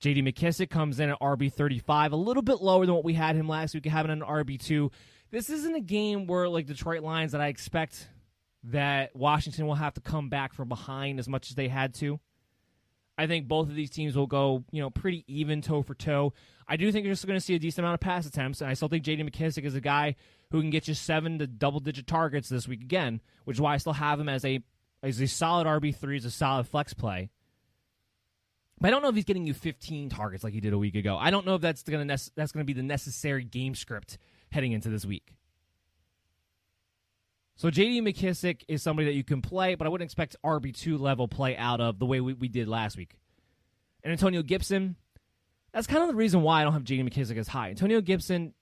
J.D. McKissic comes in at RB35, a little bit lower than what we had him last week, having an RB2. This isn't a game where, like Detroit Lions, that I expect that Washington will have to come back from behind as much as they had to. I think both of these teams will go, pretty even toe for toe. I do think you're just going to see a decent amount of pass attempts, and I still think J.D. McKissic is a guy who can get you 7 to double-digit targets this week again, which is why I still have him as a solid RB3, as a solid flex play. But I don't know if he's getting you 15 targets like he did a week ago. I don't know if that's going to be the necessary game script heading into this week. So J.D. McKissic is somebody that you can play, but I wouldn't expect RB2 level play out of the way we did last week. And Antonio Gibson, that's kind of the reason why I don't have J.D. McKissic as high. Antonio Gibson,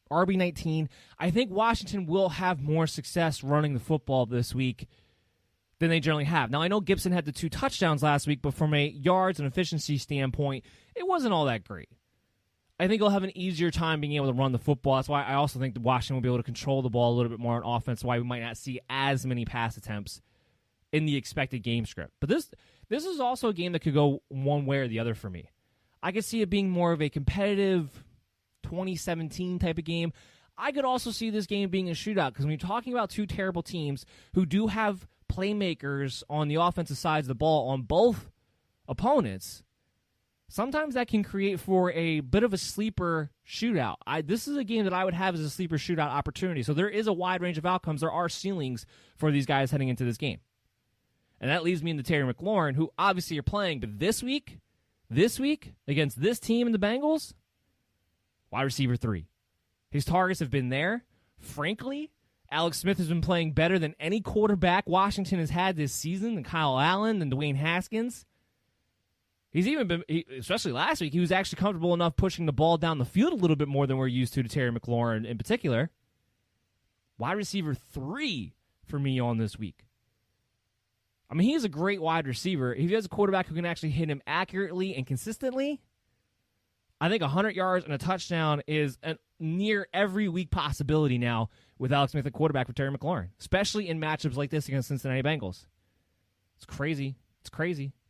RB19. I think Washington will have more success running the football this week than they generally have. Now, I know Gibson had the 2 touchdowns last week, but from a yards and efficiency standpoint, it wasn't all that great. I think he'll have an easier time being able to run the football. That's why I also think that Washington will be able to control the ball a little bit more on offense, why we might not see as many pass attempts in the expected game script. But this is also a game that could go one way or the other for me. I could see it being more of a competitive 2017 type of game. I could also see this game being a shootout, because when you're talking about 2 terrible teams who do have playmakers on the offensive sides of the ball on both opponents, sometimes that can create for a bit of a sleeper shootout. This is a game that I would have as a sleeper shootout opportunity. So there is a wide range of outcomes. There are ceilings for these guys heading into this game. And that leaves me into Terry McLaurin, who obviously you're playing, but this week, against this team and the Bengals, wide receiver 3. His targets have been there. Frankly, Alex Smith has been playing better than any quarterback Washington has had this season, than Kyle Allen, than Dwayne Haskins. He's even been, especially last week, he was actually comfortable enough pushing the ball down the field a little bit more than we're used to Terry McLaurin in particular. Wide receiver 3 for me on this week. I mean, he is a great wide receiver. If he has a quarterback who can actually hit him accurately and consistently, I think 100 yards and a touchdown is a near every week possibility now with Alex Smith at quarterback for Terry McLaurin, especially in matchups like this against Cincinnati Bengals. It's crazy.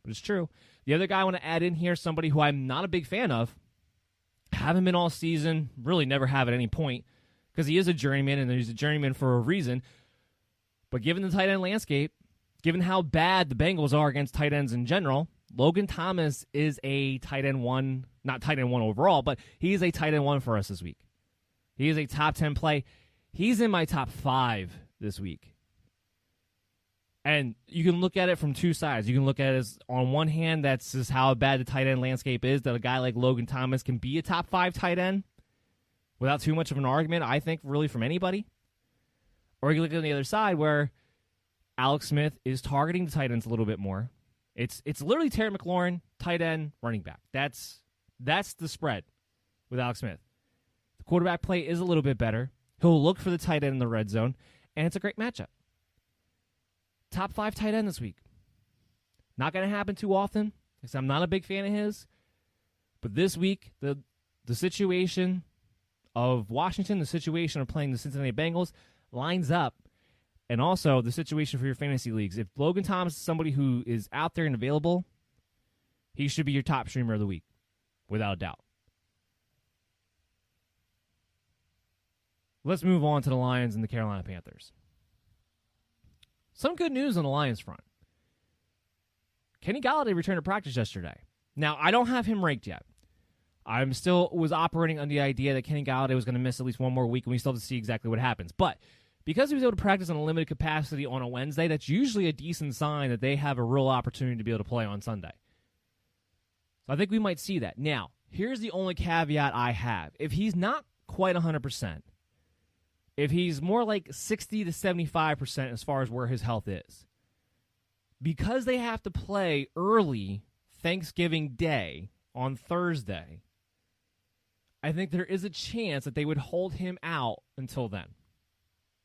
But it's true. The other guy I want to add in here, somebody who I'm not a big fan of, haven't been all season, really never have at any point, because he is a journeyman, and he's a journeyman for a reason. But given the tight end landscape, given how bad the Bengals are against tight ends in general, Logan Thomas is a tight end 1, not tight end 1 overall, but he is a tight end 1 for us this week. He is a top 10 play. He's in my top 5 this week. And you can look at it from 2 sides. You can look at it as, on one hand, that's just how bad the tight end landscape is, that a guy like Logan Thomas can be a top 5 tight end without too much of an argument, I think, really from anybody. Or you can look at the other side where Alex Smith is targeting the tight ends a little bit more. It's literally Terry McLaurin, tight end, running back. That's the spread with Alex Smith. The quarterback play is a little bit better. He'll look for the tight end in the red zone, and it's a great matchup. Top 5 tight end this week. Not going to happen too often, because I'm not a big fan of his. But this week, the situation of Washington, the situation of playing the Cincinnati Bengals lines up. And also the situation for your fantasy leagues. If Logan Thomas is somebody who is out there and available, he should be your top streamer of the week, without a doubt. Let's move on to the Lions and the Carolina Panthers. Some good news on the Lions front. Kenny Golladay returned to practice yesterday. Now, I don't have him ranked yet. I still was operating on the idea that Kenny Golladay was going to miss at least one more week, and we still have to see exactly what happens. But because he was able to practice in a limited capacity on a Wednesday, that's usually a decent sign that they have a real opportunity to be able to play on Sunday. So I think we might see that. Now, here's the only caveat I have. If he's not quite 100%, if he's more like 60 to 75% as far as where his health is, because they have to play early Thanksgiving Day on Thursday, I think there is a chance that they would hold him out until then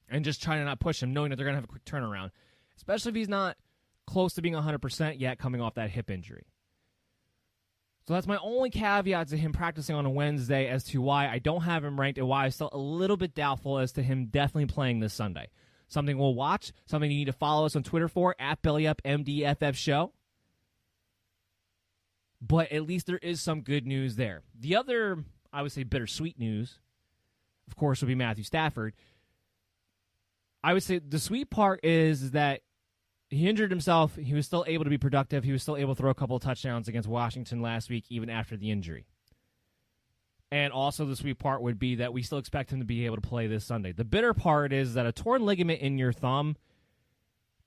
and just try to not push him, knowing that they're going to have a quick turnaround, especially if he's not close to being 100% yet coming off that hip injury. So that's my only caveat to him practicing on a Wednesday as to why I don't have him ranked and why I'm still a little bit doubtful as to him definitely playing this Sunday. Something we'll watch, something you need to follow us on Twitter for, @BellyUpMDFF Show. but at least there is some good news there. The other, I would say, bittersweet news, of course, would be Matthew Stafford. I would say the sweet part is that he injured himself. He was still able to be productive. He was still able to throw a couple of touchdowns against Washington last week, even after the injury. And also the sweet part would be that we still expect him to be able to play this Sunday. The bitter part is that a torn ligament in your thumb,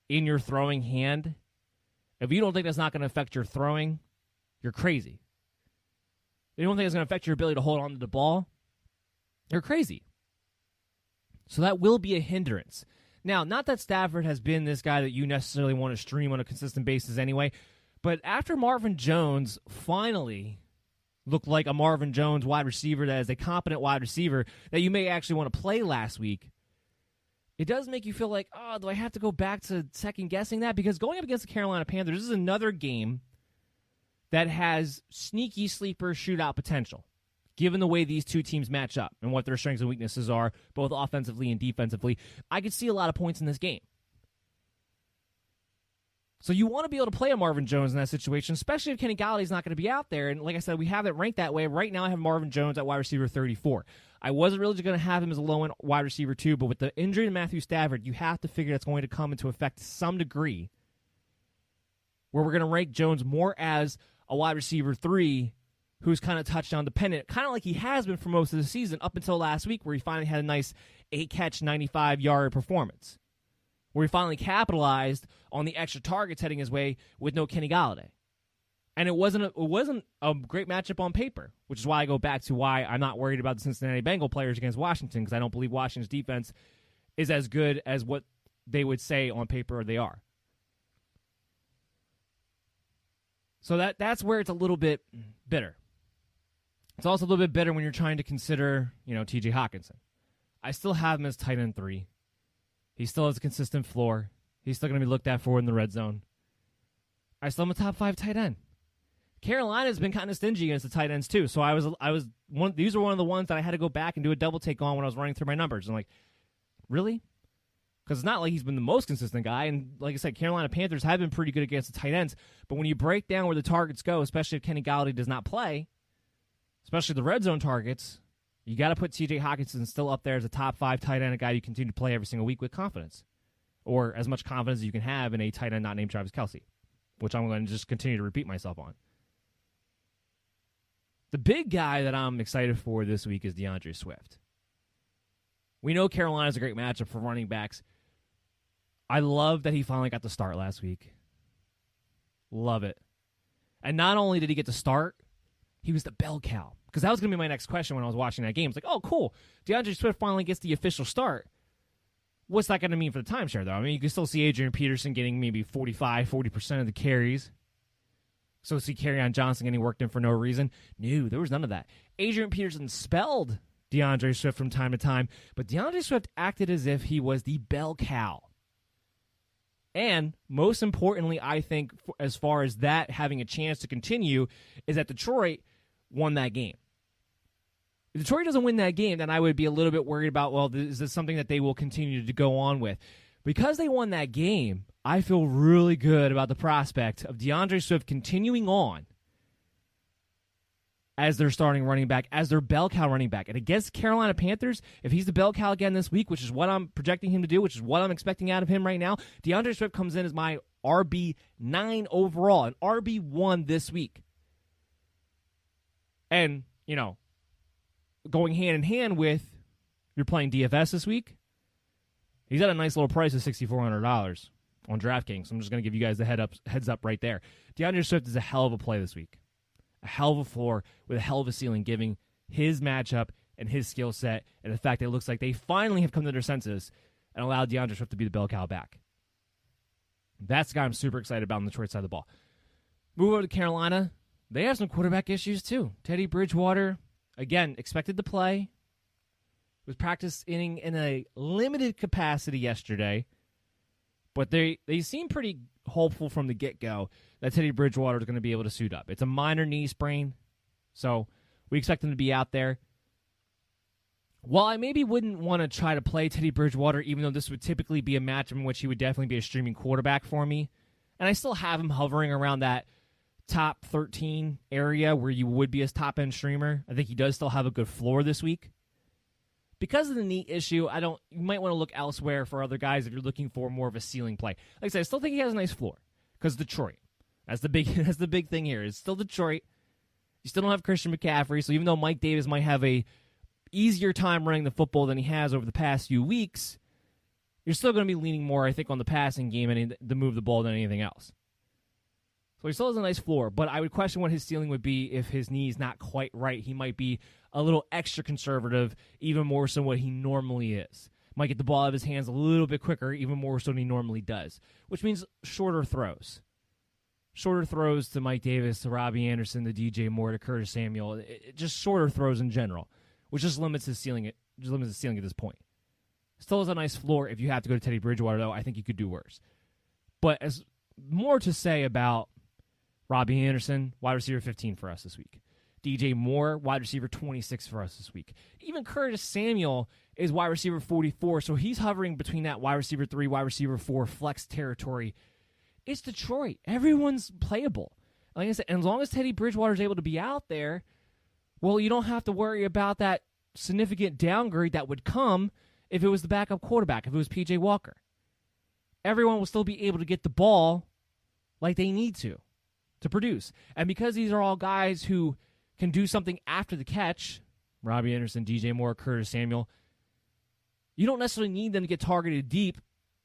in your throwing hand, if you don't think that's not going to affect your throwing, you're crazy. If you don't think it's going to affect your ability to hold on to the ball, you're crazy. So that will be a hindrance. Now, not that Stafford has been this guy that you necessarily want to stream on a consistent basis anyway, but after Marvin Jones finally looked like a Marvin Jones wide receiver that is a competent wide receiver that you may actually want to play last week, it does make you feel like, oh, do I have to go back to second-guessing that? Because going up against the Carolina Panthers, this is another game that has sneaky sleeper shootout potential, given the way these two teams match up and what their strengths and weaknesses are, both offensively and defensively. I could see a lot of points in this game. So you want to be able to play a Marvin Jones in that situation, especially if Kenny Galladay's not going to be out there. And like I said, we have it ranked that way. Right now I have Marvin Jones at wide receiver 34. I wasn't really going to have him as a low-end wide receiver 2, but with the injury to Matthew Stafford, you have to figure that's going to come into effect to some degree, where we're going to rank Jones more as a wide receiver 3 who's kind of touchdown dependent, kind of like he has been for most of the season up until last week, where he finally had a nice 8-catch, 95-yard performance, where he finally capitalized on the extra targets heading his way with no Kenny Galladay. And it wasn't a great matchup on paper, which is why I go back to why I'm not worried about the Cincinnati Bengal players against Washington, because I don't believe Washington's defense is as good as what they would say on paper they are. So that's where it's a little bit bitter. It's also a little bit bitter when you're trying to consider, T.J. Hockenson. I still have him as tight end 3. He still has a consistent floor. He's still going to be looked at for in the red zone. I still am a top 5 tight end. Carolina's been kind of stingy against the tight ends too. So these were one of the ones that I had to go back and do a double take on when I was running through my numbers. I'm like, really? Because it's not like he's been the most consistent guy. And like I said, Carolina Panthers have been pretty good against the tight ends. But when you break down where the targets go, especially if Kenny Galladay does not play, especially the red zone targets, you got to put T.J. Hockenson still up there as a top 5 tight end, a guy you continue to play every single week with confidence. Or as much confidence as you can have in a tight end not named Travis Kelce, which I'm going to just continue to repeat myself on. The big guy that I'm excited for this week is DeAndre Swift. We know Carolina's a great matchup for running backs. I love that he finally got the start last week. Love it. And not only did he get the start, he was the bell cow. Because that was going to be my next question when I was watching that game. It's like, oh, cool. DeAndre Swift finally gets the official start. What's that going to mean for the timeshare, though? I mean, you can still see Adrian Peterson getting maybe 40% of the carries. So see Kerryon Johnson getting worked in for no reason. No, there was none of that. Adrian Peterson spelled DeAndre Swift from time to time, but DeAndre Swift acted as if he was the bell cow. And most importantly, I think, as far as that having a chance to continue, is that Detroit won that game. If Detroit doesn't win that game, then I would be a little bit worried about, well, is this something that they will continue to go on with? Because they won that game, I feel really good about the prospect of DeAndre Swift continuing on as their starting running back, as their bell cow running back. And against Carolina Panthers, if he's the bell cow again this week, which is what I'm projecting him to do, which is what I'm expecting out of him right now, DeAndre Swift comes in as my RB9 overall, an RB1 this week. And, going hand in hand with you're playing DFS this week, he's at a nice little price of $6,400 on DraftKings. I'm just going to give you guys the heads up right there. DeAndre Swift is a hell of a play this week. A hell of a floor with a hell of a ceiling, giving his matchup and his skill set and the fact that it looks like they finally have come to their senses and allowed DeAndre Swift to be the bell cow back. That's the guy I'm super excited about on the Detroit side of the ball. Move over to Carolina. They have some quarterback issues too. Teddy Bridgewater, again, expected to play. Was practicing in a limited capacity yesterday, but they seem pretty hopeful from the get-go that Teddy Bridgewater is going to be able to suit up. It's a minor knee sprain, so we expect him to be out there. While I maybe wouldn't want to try to play Teddy Bridgewater, even though this would typically be a match in which he would definitely be a streaming quarterback for me, and I still have him hovering around that top 13 area where you would be his top-end streamer. I think he does still have a good floor this week. Because of the knee issue, you might want to look elsewhere for other guys if you're looking for more of a ceiling play. Like I said, I still think he has a nice floor because Detroit. That's the big thing here. It's still Detroit. You still don't have Christian McCaffrey, so even though Mike Davis might have a easier time running the football than he has over the past few weeks, you're still going to be leaning more, I think, on the passing game and to move the ball than anything else. So he still has a nice floor, but I would question what his ceiling would be if his knee is not quite right. He might be a little extra conservative, even more so than what he normally is. Might get the ball out of his hands a little bit quicker, even more so than he normally does, which means shorter throws. Shorter throws to Mike Davis, to Robbie Anderson, to DJ Moore, to Curtis Samuel. Just shorter throws in general, which just limits his ceiling. Just limits his ceiling at this point. Still has a nice floor. If you have to go to Teddy Bridgewater, though, I think you could do worse. But as more to say about Robbie Anderson, wide receiver 15 for us this week. DJ Moore, wide receiver 26 for us this week. Even Curtis Samuel is wide receiver 44, so he's hovering between that wide receiver 3, wide receiver 4 flex territory. It's Detroit. Everyone's playable. Like I said, and as long as Teddy Bridgewater is able to be out there, well, you don't have to worry about that significant downgrade that would come if it was the backup quarterback, if it was P.J. Walker. Everyone will still be able to get the ball like they need to produce. And because these are all guys who can do something after the catch, Robbie Anderson, DJ Moore, Curtis Samuel, you don't necessarily need them to get targeted deep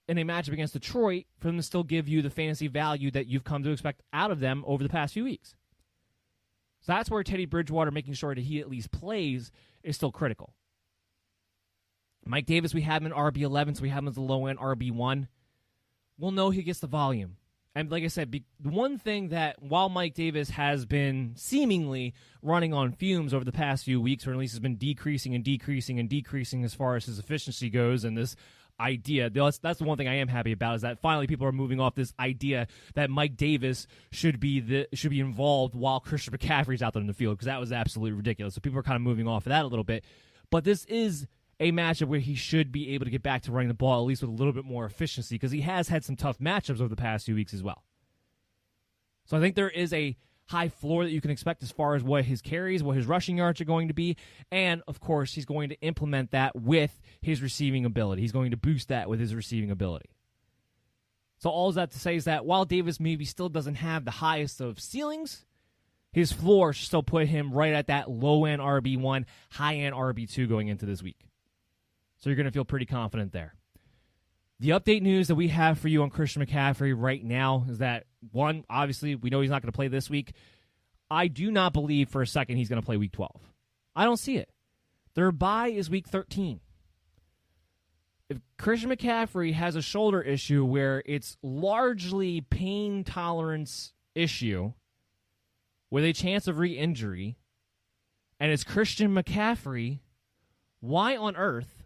in a matchup against Detroit for them to still give you the fantasy value that you've come to expect out of them over the past few weeks. So that's where Teddy Bridgewater making sure that he at least plays is still critical. Mike Davis, we have him in RB11, so we have him as a low-end RB1. We'll know he gets the volume. And like I said, the one thing that while Mike Davis has been seemingly running on fumes over the past few weeks, or at least has been decreasing and decreasing and decreasing as far as his efficiency goes, and this idea, that's the one thing I am happy about, is that finally people are moving off this idea that Mike Davis should be involved while Christian McCaffrey's out there in the field, because that was absolutely ridiculous. So people are kind of moving off of that a little bit. But this is a matchup where he should be able to get back to running the ball, at least with a little bit more efficiency, because he has had some tough matchups over the past few weeks as well. So I think there is a high floor that you can expect as far as what his carries, what his rushing yards are going to be, and, of course, he's going to implement that with his receiving ability. He's going to boost that with his receiving ability. So all that to say is that while Davis maybe still doesn't have the highest of ceilings, his floor should still put him right at that low-end RB1, high-end RB2 going into this week. So you're going to feel pretty confident there. The update news that we have for you on Christian McCaffrey right now is that, one, obviously, we know he's not going to play this week. I do not believe for a second he's going to play Week 12. I don't see it. Their bye is Week 13. If Christian McCaffrey has a shoulder issue where it's largely pain tolerance issue with a chance of re-injury, and it's Christian McCaffrey, why on earth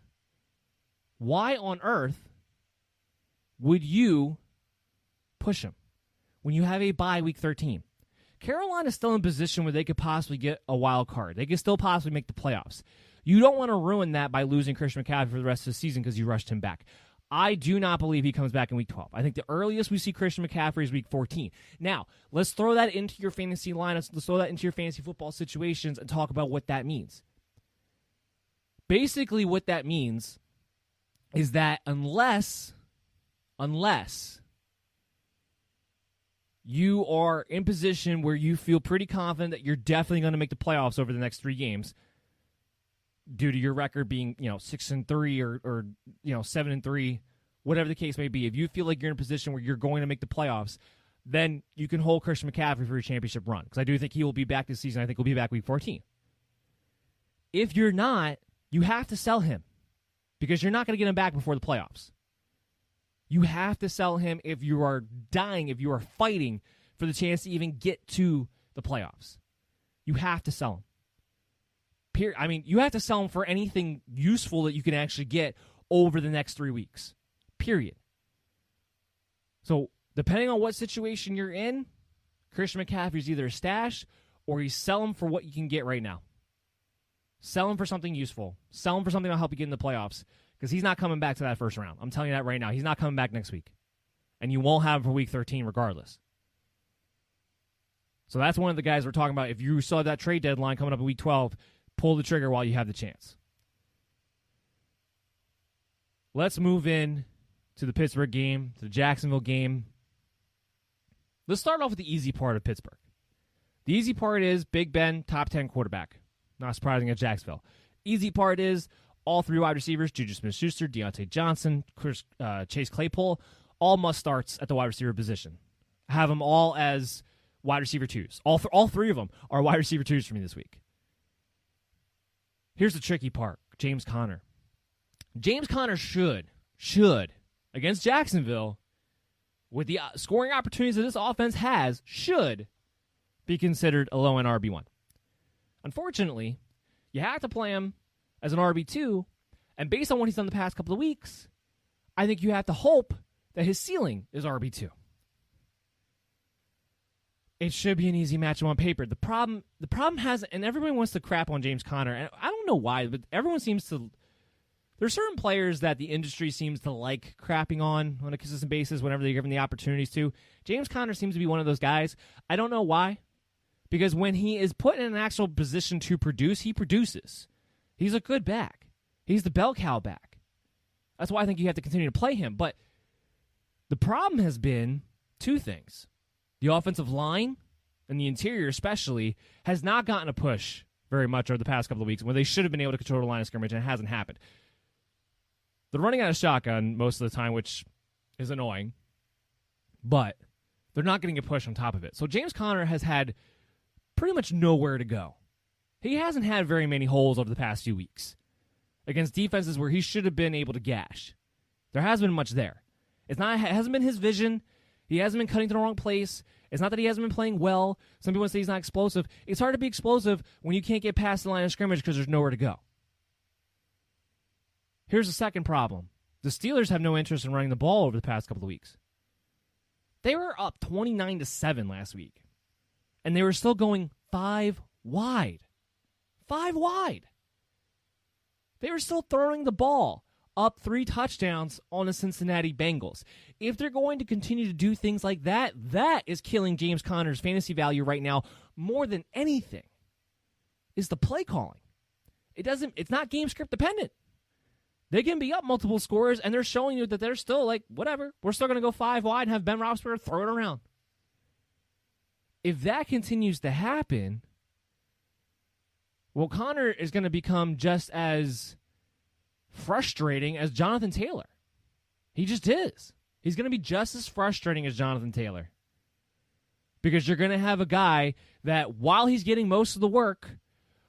would you push him when you have a bye Week 13? Carolina's still in a position where they could possibly get a wild card. They could still possibly make the playoffs. You don't want to ruin that by losing Christian McCaffrey for the rest of the season because you rushed him back. I do not believe he comes back in Week 12. I think the earliest we see Christian McCaffrey is Week 14. Now, let's throw that into your fantasy lineups. Let's throw that into your fantasy football situations and talk about what that means. Basically, what that means is that unless you are in position where you feel pretty confident that you're definitely going to make the playoffs over the next 3 games, due to your record being 6-3 or 7-3, whatever the case may be, if you feel like you're in a position where you're going to make the playoffs, then you can hold Christian McCaffrey for your championship run, because I do think he will be back this season. I think he'll be back Week 14. If you're not, you have to sell him, because you're not going to get him back before the playoffs. You have to sell him if you are dying, if you are fighting for the chance to even get to the playoffs. You have to sell him. I mean, you have to sell him for anything useful that you can actually get over the next 3 weeks. Period. So, depending on what situation you're in, Christian McCaffrey's either a stash or you sell him for what you can get right now. Sell him for something useful. Sell him for something that'll help you get in the playoffs, because he's not coming back to that first round. I'm telling you that right now. He's not coming back next week. And you won't have him for Week 13 regardless. So that's one of the guys we're talking about. If you saw that trade deadline coming up in Week 12, pull the trigger while you have the chance. Let's move in to the Pittsburgh game, to the Jacksonville game. Let's start off with the easy part of Pittsburgh. The easy part is Big Ben, top 10 quarterback. Not surprising at Jacksonville. Easy part is all three wide receivers, Juju Smith-Schuster, Deontay Johnson, Chase Claypool, all must-starts at the wide receiver position. I have them all as wide receiver twos. All three of them are wide receiver twos for me this week. Here's the tricky part, James Conner. James Conner should, against Jacksonville, with the scoring opportunities that this offense has, should be considered a low-end RB1. Unfortunately, you have to play him as an RB2, and based on what he's done the past couple of weeks, I think you have to hope that his ceiling is RB2. It should be an easy matchup on paper. The problem has, and everyone wants to crap on James Conner, and I don't know why, but everyone seems to. There are certain players that the industry seems to like crapping on a consistent basis whenever they're given the opportunities to. James Conner seems to be one of those guys. I don't know why, because when he is put in an actual position to produce, he produces. He's a good back. He's the bell cow back. That's why I think you have to continue to play him. But the problem has been two things. The offensive line, and the interior especially, has not gotten a push very much over the past couple of weeks when they should have been able to control the line of scrimmage, and it hasn't happened. They're running out of shotgun most of the time, which is annoying, but they're not getting a push on top of it. So James Conner has had pretty much nowhere to go. He hasn't had very many holes over the past few weeks against defenses where he should have been able to gash. There hasn't been much there. It hasn't been his vision. He hasn't been cutting to the wrong place. It's not that he hasn't been playing well. Some people say he's not explosive. It's hard to be explosive when you can't get past the line of scrimmage because there's nowhere to go. Here's the second problem. The Steelers have no interest in running the ball over the past couple of weeks. They were up 29-7 last week, and they were still going 5 wide. 5 wide. They were still throwing the ball up 3 touchdowns on the Cincinnati Bengals. If they're going to continue to do things like that, that is killing James Conner's fantasy value right now more than anything, is the play calling. It's not game script dependent. They can be up multiple scores, and they're showing you that they're still like, whatever, we're still going to go 5 wide and have Ben Roethlisberger throw it around. If that continues to happen, well, Conner is going to become just as frustrating as Jonathan Taylor. He just is. He's going to be just as frustrating as Jonathan Taylor. Because you're going to have a guy that, while he's getting most of the work,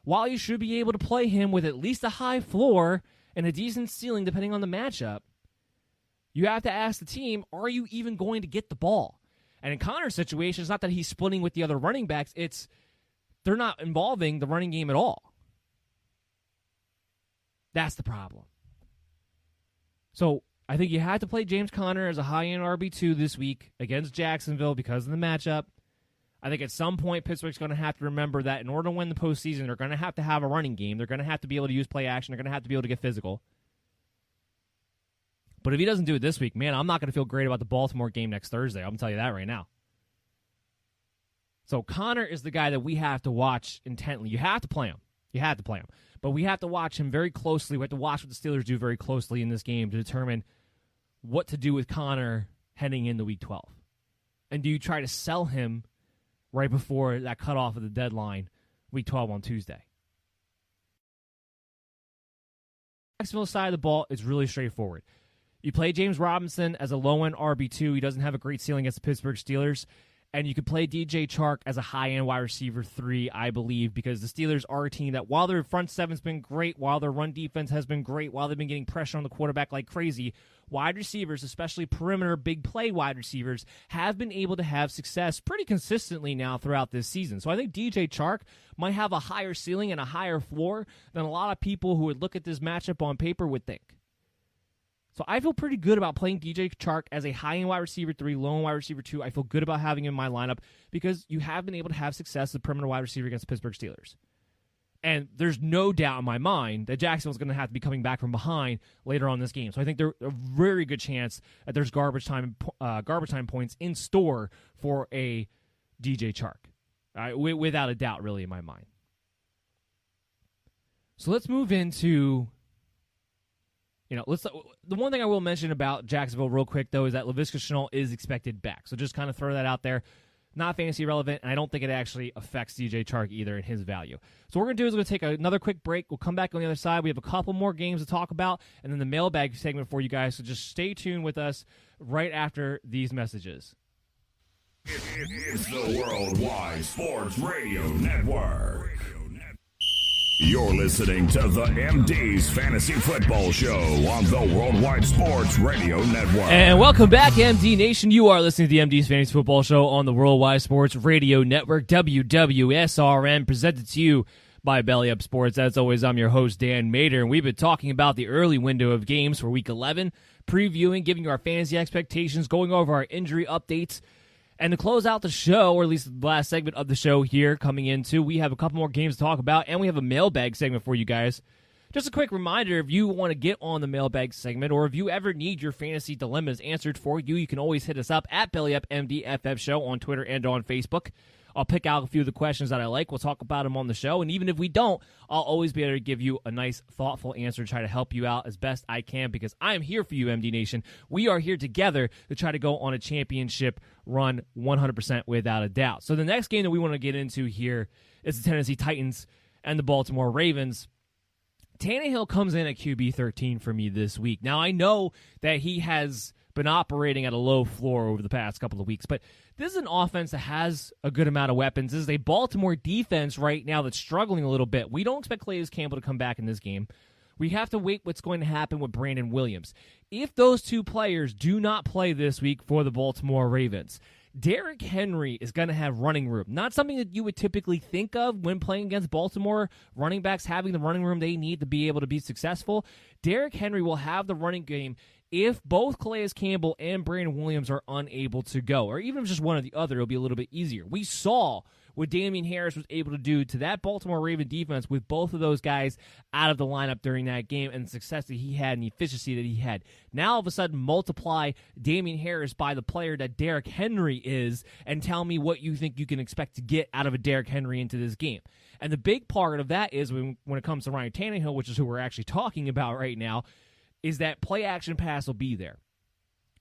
while you should be able to play him with at least a high floor and a decent ceiling depending on the matchup, you have to ask the team, are you even going to get the ball? And in Conner's situation, it's not that he's splitting with the other running backs. It's they're not involving the running game at all. That's the problem. So I think you had to play James Conner as a high-end RB2 this week against Jacksonville because of the matchup. I think at some point Pittsburgh's going to have to remember that in order to win the postseason, they're going to have a running game. They're going to have to be able to use play action. They're going to have to be able to get physical. But if he doesn't do it this week, man, I'm not going to feel great about the Baltimore game next Thursday. I'm going to tell you that right now. So Conner is the guy that we have to watch intently. You have to play him. But we have to watch him very closely. We have to watch what the Steelers do very closely in this game to determine what to do with Conner heading into Week 12. And do you try to sell him right before that cutoff of the deadline, Week 12 on Tuesday? Jacksonville side of the ball is really straightforward. You play James Robinson as a low-end RB2. He doesn't have a great ceiling against the Pittsburgh Steelers. And you could play DJ Chark as a high-end wide receiver 3, I believe, because the Steelers are a team that, while their front seven's been great, while their run defense has been great, while they've been getting pressure on the quarterback like crazy, wide receivers, especially perimeter big play wide receivers, have been able to have success pretty consistently now throughout this season. So I think DJ Chark might have a higher ceiling and a higher floor than a lot of people who would look at this matchup on paper would think. So I feel pretty good about playing DJ Chark as a high-end wide receiver 3, low-end wide receiver 2. I feel good about having him in my lineup because you have been able to have success as a perimeter wide receiver against the Pittsburgh Steelers. And there's no doubt in my mind that Jacksonville's going to have to be coming back from behind later on in this game. So I think there's a very good chance that there's garbage time points in store for a DJ Chark. without a doubt, really, in my mind. So let's move into, the one thing I will mention about Jacksonville real quick, though, is that Laviska Shenault is expected back. So just kind of throw that out there. Not fantasy relevant, and I don't think it actually affects DJ Chark either in his value. So what we're going to do is we're going to take another quick break. We'll come back on the other side. We have a couple more games to talk about, and then the mailbag segment for you guys. So just stay tuned with us right after these messages. It's the Worldwide Sports Radio Network. You're listening to the MD's Fantasy Football Show on the Worldwide Sports Radio Network. And welcome back, MD Nation. You are listening to the MD's Fantasy Football Show on the Worldwide Sports Radio Network, WWSRN, presented to you by Belly Up Sports. As always, I'm your host, Dan Mader, and we've been talking about the early window of games for Week 11, previewing, giving you our fantasy expectations, going over our injury updates. And to close out the show, or at least the last segment of the show here coming into, we have a couple more games to talk about, and we have a mailbag segment for you guys. Just a quick reminder, if you want to get on the mailbag segment, or if you ever need your fantasy dilemmas answered for you, you can always hit us up at BellyUpMDFF Show on Twitter and on Facebook. I'll pick out a few of the questions that I like. We'll talk about them on the show. And even if we don't, I'll always be able to give you a nice, thoughtful answer to try to help you out as best I can, because I am here for you, MD Nation. We are here together to try to go on a championship run 100% without a doubt. So the next game that we want to get into here is the Tennessee Titans and the Baltimore Ravens. Tannehill comes in at QB 13 for me this week. Now, I know that he has been operating at a low floor over the past couple of weeks, but this is an offense that has a good amount of weapons. This is a Baltimore defense right now that's struggling a little bit. We don't expect Calais Campbell to come back in this game. We have to wait what's going to happen with Brandon Williams. If those two players do not play this week for the Baltimore Ravens, Derrick Henry is going to have running room. Not something that you would typically think of when playing against Baltimore running backs having the running room they need to be able to be successful. Derrick Henry will have the running game if both Calais Campbell and Brandon Williams are unable to go, or even if just one or the other, it'll be a little bit easier. We saw what Damien Harris was able to do to that Baltimore Raven defense with both of those guys out of the lineup during that game, and the success that he had and the efficiency that he had. Now, all of a sudden, multiply Damien Harris by the player that Derrick Henry is, and tell me what you think you can expect to get out of a Derrick Henry into this game. And the big part of that is when it comes to Ryan Tannehill, which is who we're actually talking about right now, is that play-action pass will be there.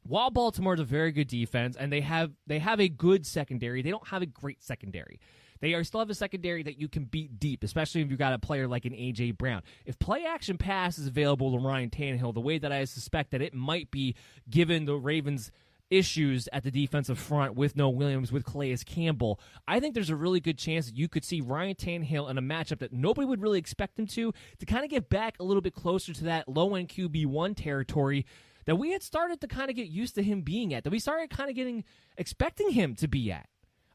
While Baltimore is a very good defense, and they have a good secondary, they don't have a great secondary. They still have a secondary that you can beat deep, especially if you've got a player like an A.J. Brown. If play-action pass is available to Ryan Tannehill, the way that I suspect that it might be, given the Ravens' issues at the defensive front with no Williams, with Calais Campbell, I think there's a really good chance that you could see Ryan Tannehill in a matchup that nobody would really expect him to kind of get back a little bit closer to that low-end QB1 territory that we had started to kind of get used to him being at, that we started kind of expecting him to be at.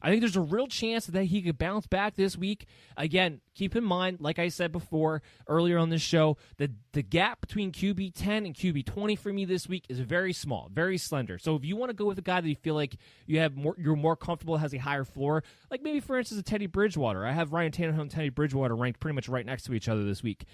I think there's a real chance that he could bounce back this week. Again, keep in mind, like I said before earlier on this show, that the gap between QB 10 and QB 20 for me this week is very small, very slender. So if you want to go with a guy that you feel like you're more comfortable, has a higher floor, like maybe, for instance, a Teddy Bridgewater. I have Ryan Tannehill and Teddy Bridgewater ranked pretty much right next to each other this week.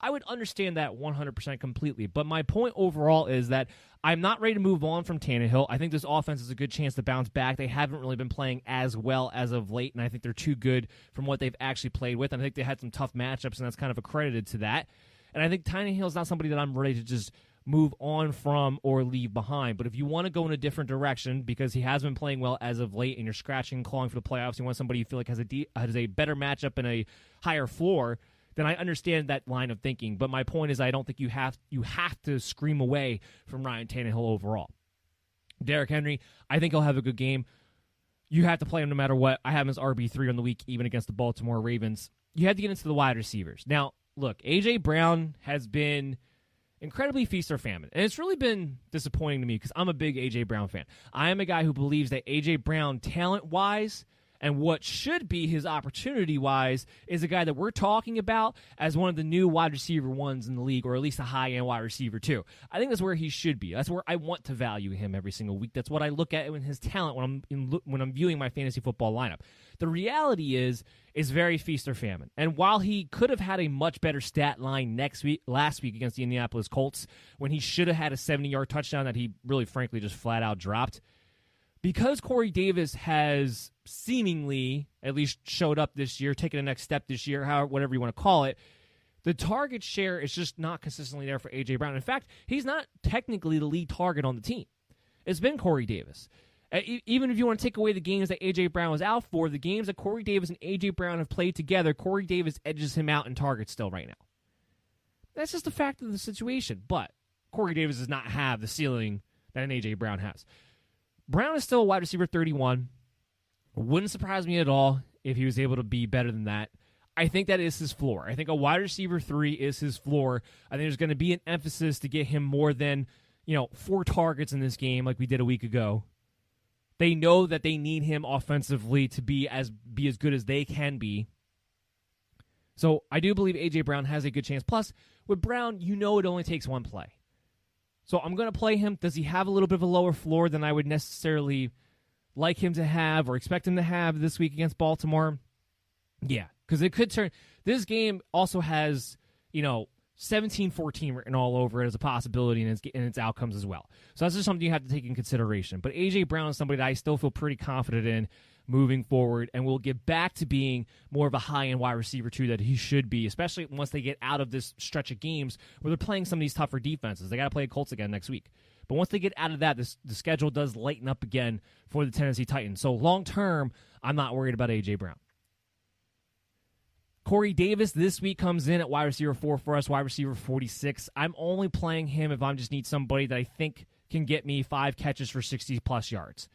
I would understand that 100% completely. But my point overall is that I'm not ready to move on from Tannehill. I think this offense is a good chance to bounce back. They haven't really been playing as well as of late, and I think they're too good from what they've actually played with. And I think they had some tough matchups, and that's kind of accredited to that. And I think Tannehill's not somebody that I'm ready to just move on from or leave behind. But if you want to go in a different direction, because he has been playing well as of late, and you're scratching and clawing for the playoffs, you want somebody you feel like has a better matchup and a higher floor, then I understand that line of thinking. But my point is, I don't think you have to scream away from Ryan Tannehill overall. Derrick Henry, I think he'll have a good game. You have to play him no matter what. I have him as RB3 on the week, even against the Baltimore Ravens. You have to get into the wide receivers. Now, look, A.J. Brown has been incredibly feast or famine. And it's really been disappointing to me because I'm a big A.J. Brown fan. I am a guy who believes that A.J. Brown, talent-wise, and what should be his opportunity-wise, is a guy that we're talking about as one of the new wide receiver ones in the league, or at least a high-end wide receiver too. I think that's where he should be. That's where I want to value him every single week. That's what I look at in his talent when I'm viewing my fantasy football lineup. The reality is very feast or famine. And while he could have had a much better stat line last week against the Indianapolis Colts, when he should have had a 70-yard touchdown that he really, frankly, just flat-out dropped, because Corey Davis has seemingly at least showed up this year, taken a next step this year, whatever you want to call it, the target share is just not consistently there for A.J. Brown. In fact, he's not technically the lead target on the team. It's been Corey Davis. Even if you want to take away the games that A.J. Brown was out for, the games that Corey Davis and A.J. Brown have played together, Corey Davis edges him out in targets still right now. That's just the fact of the situation. But Corey Davis does not have the ceiling that an A.J. Brown has. Brown is still a wide receiver 31. Wouldn't surprise me at all if he was able to be better than that. I think that is his floor. I think a wide receiver 3 is his floor. I think there's going to be an emphasis to get him more than 4 targets in this game like we did a week ago. They know that they need him offensively to be as good as they can be. So I do believe A.J. Brown has a good chance. Plus, with Brown, it only takes one play. So I'm going to play him. Does he have a little bit of a lower floor than I would necessarily like him to have or expect him to have this week against Baltimore? Yeah, because it could turn. This game also has, 17-14 written all over it as a possibility in its outcomes as well. So that's just something you have to take in consideration. But A.J. Brown is somebody that I still feel pretty confident in moving forward, and will get back to being more of a high-end wide receiver, too, that he should be, especially once they get out of this stretch of games where they're playing some of these tougher defenses. They got to play the Colts again next week. But once they get out of that, the schedule does lighten up again for the Tennessee Titans. So long-term, I'm not worried about A.J. Brown. Corey Davis this week comes in at wide receiver 4 for us, wide receiver 46. I'm only playing him if I just need somebody that I think can get me 5 catches for 60-plus yards.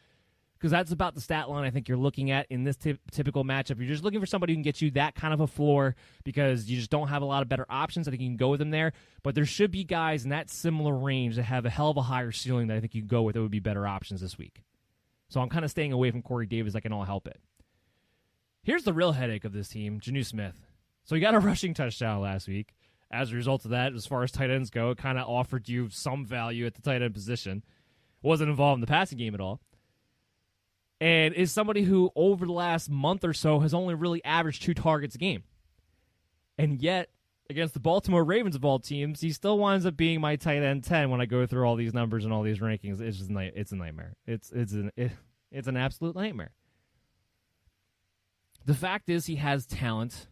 Because that's about the stat line I think you're looking at in this typical matchup. You're just looking for somebody who can get you that kind of a floor because you just don't have a lot of better options. I think you can go with them there. But there should be guys in that similar range that have a hell of a higher ceiling that I think you can go with that would be better options this week. So I'm kind of staying away from Corey Davis. I can all help it. Here's the real headache of this team, Jonnu Smith. So he got a rushing touchdown last week. As a result of that, as far as tight ends go, it kind of offered you some value at the tight end position. Wasn't involved in the passing game at all. And is somebody who, over the last month or so, has only really averaged 2 targets a game. And yet, against the Baltimore Ravens of all teams, he still winds up being my tight end 10 when I go through all these numbers and all these rankings. It's just it's a nightmare. It's an absolute nightmare. The fact is he has talent.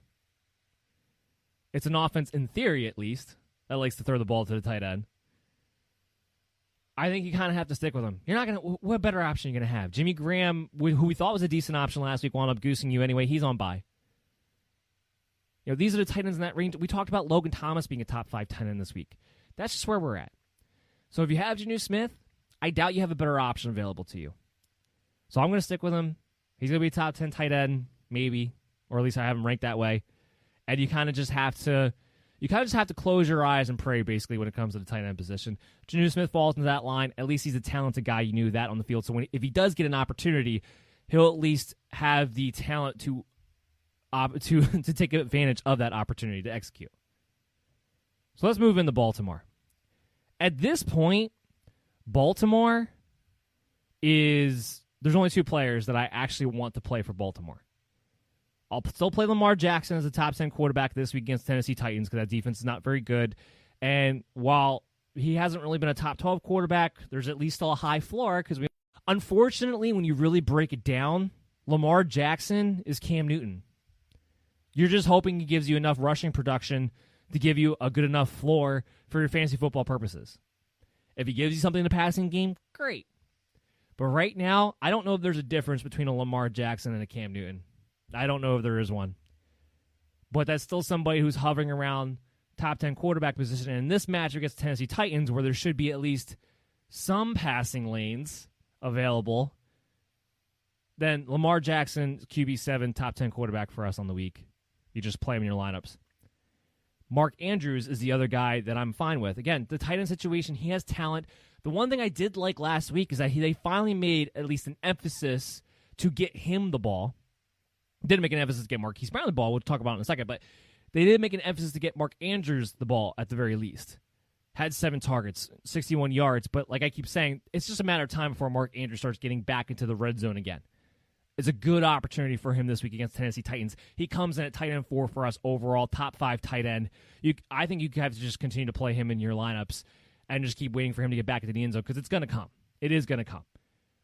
It's an offense, in theory at least, that likes to throw the ball to the tight end. I think you kind of have to stick with him. You're not going to. What better option are you going to have? Jimmy Graham, who we thought was a decent option last week, wound up goosing you anyway. He's on bye. These are the tight ends in that range. We talked about Logan Thomas being a top 5 tight end this week. That's just where we're at. So if you have Jonnu Smith, I doubt you have a better option available to you. So I'm going to stick with him. He's going to be a top 10 tight end, maybe, or at least I have him ranked that way. And you kind of just have to close your eyes and pray, basically, when it comes to the tight end position. Jonnu Smith falls into that line. At least he's a talented guy. You knew that on the field. So if he does get an opportunity, he'll at least have the talent to take advantage of that opportunity to execute. So let's move into Baltimore. At this point, Baltimore there's only 2 players that I actually want to play for Baltimore. I'll still play Lamar Jackson as a top 10 quarterback this week against Tennessee Titans because that defense is not very good. And while he hasn't really been a top 12 quarterback, there's at least still a high floor because unfortunately, when you really break it down, Lamar Jackson is Cam Newton. You're just hoping he gives you enough rushing production to give you a good enough floor for your fantasy football purposes. If he gives you something in the passing game, great. But right now, I don't know if there's a difference between a Lamar Jackson and a Cam Newton. I don't know if there is one. But that's still somebody who's hovering around top 10 quarterback position. And in this match against Tennessee Titans, where there should be at least some passing lanes available, then Lamar Jackson, QB7, top 10 quarterback for us on the week. You just play him in your lineups. Mark Andrews is the other guy that I'm fine with. Again, the tight end situation, he has talent. The one thing I did like last week is that they finally made at least an emphasis to get him the ball. Didn't make an emphasis to get Marquise Brown the ball. We'll talk about it in a second. But they did make an emphasis to get Mark Andrews the ball at the very least. Had 7 targets, 61 yards. But like I keep saying, it's just a matter of time before Mark Andrews starts getting back into the red zone again. It's a good opportunity for him this week against Tennessee Titans. He comes in at tight end 4 for us overall, top 5 tight end. I think you have to just continue to play him in your lineups and just keep waiting for him to get back into the end zone because it's going to come. It is going to come.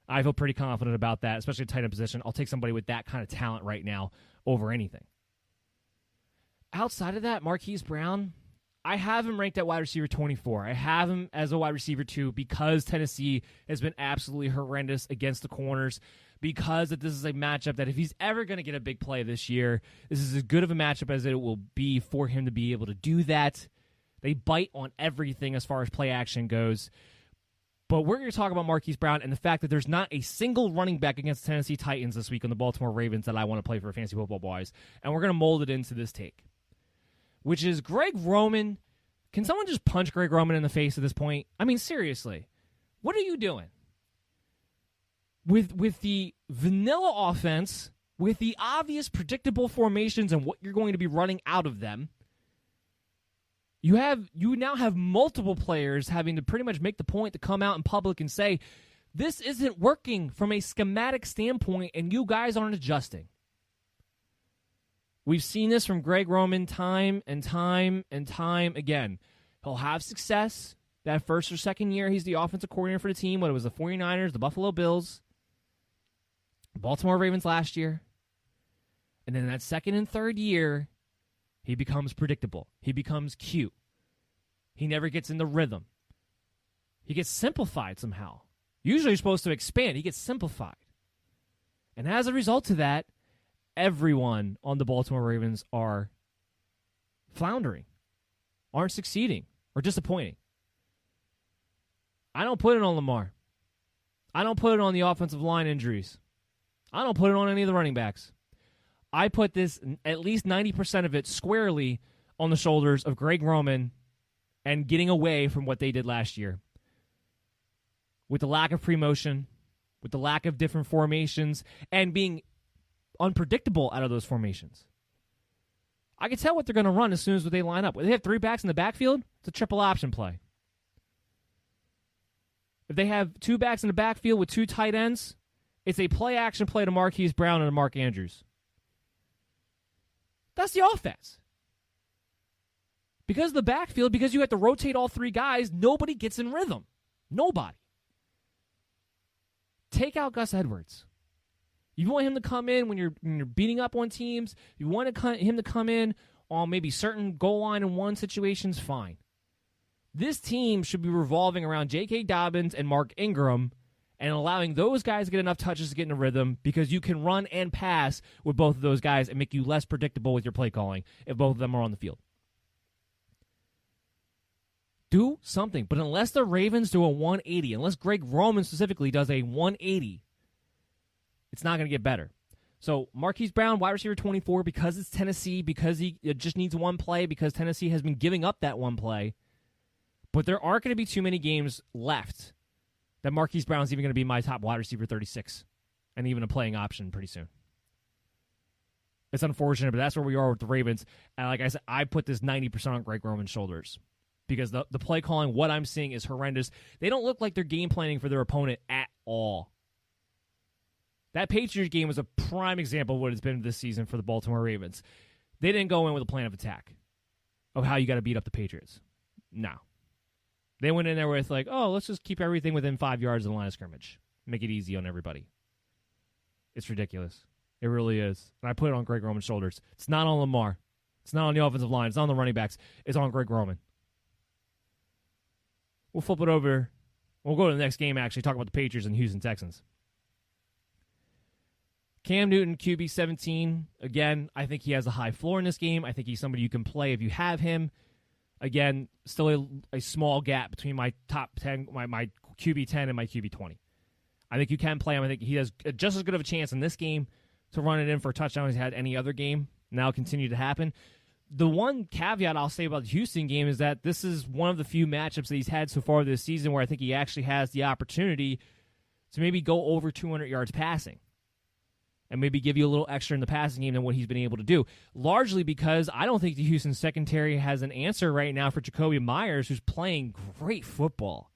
I feel pretty confident about that, especially at tight end position. I'll take somebody with that kind of talent right now over anything. Outside of that, Marquise Brown, I have him ranked at wide receiver 24. I have him as a wide receiver 2 because Tennessee has been absolutely horrendous against the corners, because this is a matchup that if he's ever going to get a big play this year, this is as good of a matchup as it will be for him to be able to do that. They bite on everything as far as play action goes. But we're going to talk about Marquise Brown and the fact that there's not a single running back against Tennessee Titans this week on the Baltimore Ravens that I want to play for fantasy football boys. And we're going to mold it into this take, which is Greg Roman. Can someone just punch Greg Roman in the face at this point? I mean, seriously, what are you doing? With the vanilla offense, with the obvious predictable formations and what you're going to be running out of them, you now have multiple players having to pretty much make the point to come out in public and say, this isn't working from a schematic standpoint, and you guys aren't adjusting. We've seen this from Greg Roman time and time and time again. He'll have success that first or second year he's the offensive coordinator for the team, whether it was the 49ers, the Buffalo Bills, Baltimore Ravens last year. And then that second and third year, he becomes predictable. He becomes cute. He never gets in the rhythm. He gets simplified somehow. Usually you're supposed to expand. He gets simplified. And as a result of that, everyone on the Baltimore Ravens are floundering, aren't succeeding, or disappointing. I don't put it on Lamar. I don't put it on the offensive line injuries. I don't put it on any of the running backs. I put this, at least 90% of it, squarely on the shoulders of Greg Roman and getting away from what they did last year. With the lack of pre-motion, with the lack of different formations, and being unpredictable out of those formations. I can tell what they're going to run as soon as they line up. If they have 3 backs in the backfield, it's a triple option play. If they have 2 backs in the backfield with 2 tight ends, it's a play action play to Marquise Brown and to Mark Andrews. That's the offense. Because of the backfield, because you have to rotate all 3 guys, nobody gets in rhythm. Nobody. Take out Gus Edwards. You want him to come in when you're beating up on teams. You want him to come in on maybe certain goal line and 1 situations, fine. This team should be revolving around J.K. Dobbins and Mark Ingram and allowing those guys to get enough touches to get in a rhythm, because you can run and pass with both of those guys and make you less predictable with your play calling if both of them are on the field. Do something. But unless the Ravens do a 180, unless Greg Roman specifically does a 180, it's not going to get better. So Marquise Brown, wide receiver 24, because it's Tennessee, because he just needs 1 play, because Tennessee has been giving up that 1 play. But there aren't going to be too many games left that Marquise Brown is even going to be my top wide receiver 36 and even a playing option pretty soon. It's unfortunate, but that's where we are with the Ravens. And like I said, I put this 90% on Greg Roman's shoulders because the play calling, what I'm seeing is horrendous. They don't look like they're game planning for their opponent at all. That Patriots game was a prime example of what it's been this season for the Baltimore Ravens. They didn't go in with a plan of attack of how you got to beat up the Patriots. No. They went in there with like, oh, let's just keep everything within 5 yards of the line of scrimmage. Make it easy on everybody. It's ridiculous. It really is. And I put it on Greg Roman's shoulders. It's not on Lamar. It's not on the offensive line. It's not on the running backs. It's on Greg Roman. We'll flip it over. We'll go to the next game, actually, talk about the Patriots and Houston Texans. Cam Newton, QB 17. Again, I think he has a high floor in this game. I think he's somebody you can play if you have him. Again, still a small gap between my top 10, my QB 10 and my QB 20. I think you can play him. I think he has just as good of a chance in this game to run it in for a touchdown as he had any other game. Now continue to happen. The one caveat I'll say about the Houston game is that this is one of the few matchups that he's had so far this season where I think he actually has the opportunity to maybe go over 200 yards passing and maybe give you a little extra in the passing game than what he's been able to do. Largely because I don't think the Houston secondary has an answer right now for Jacoby Myers, who's playing great football.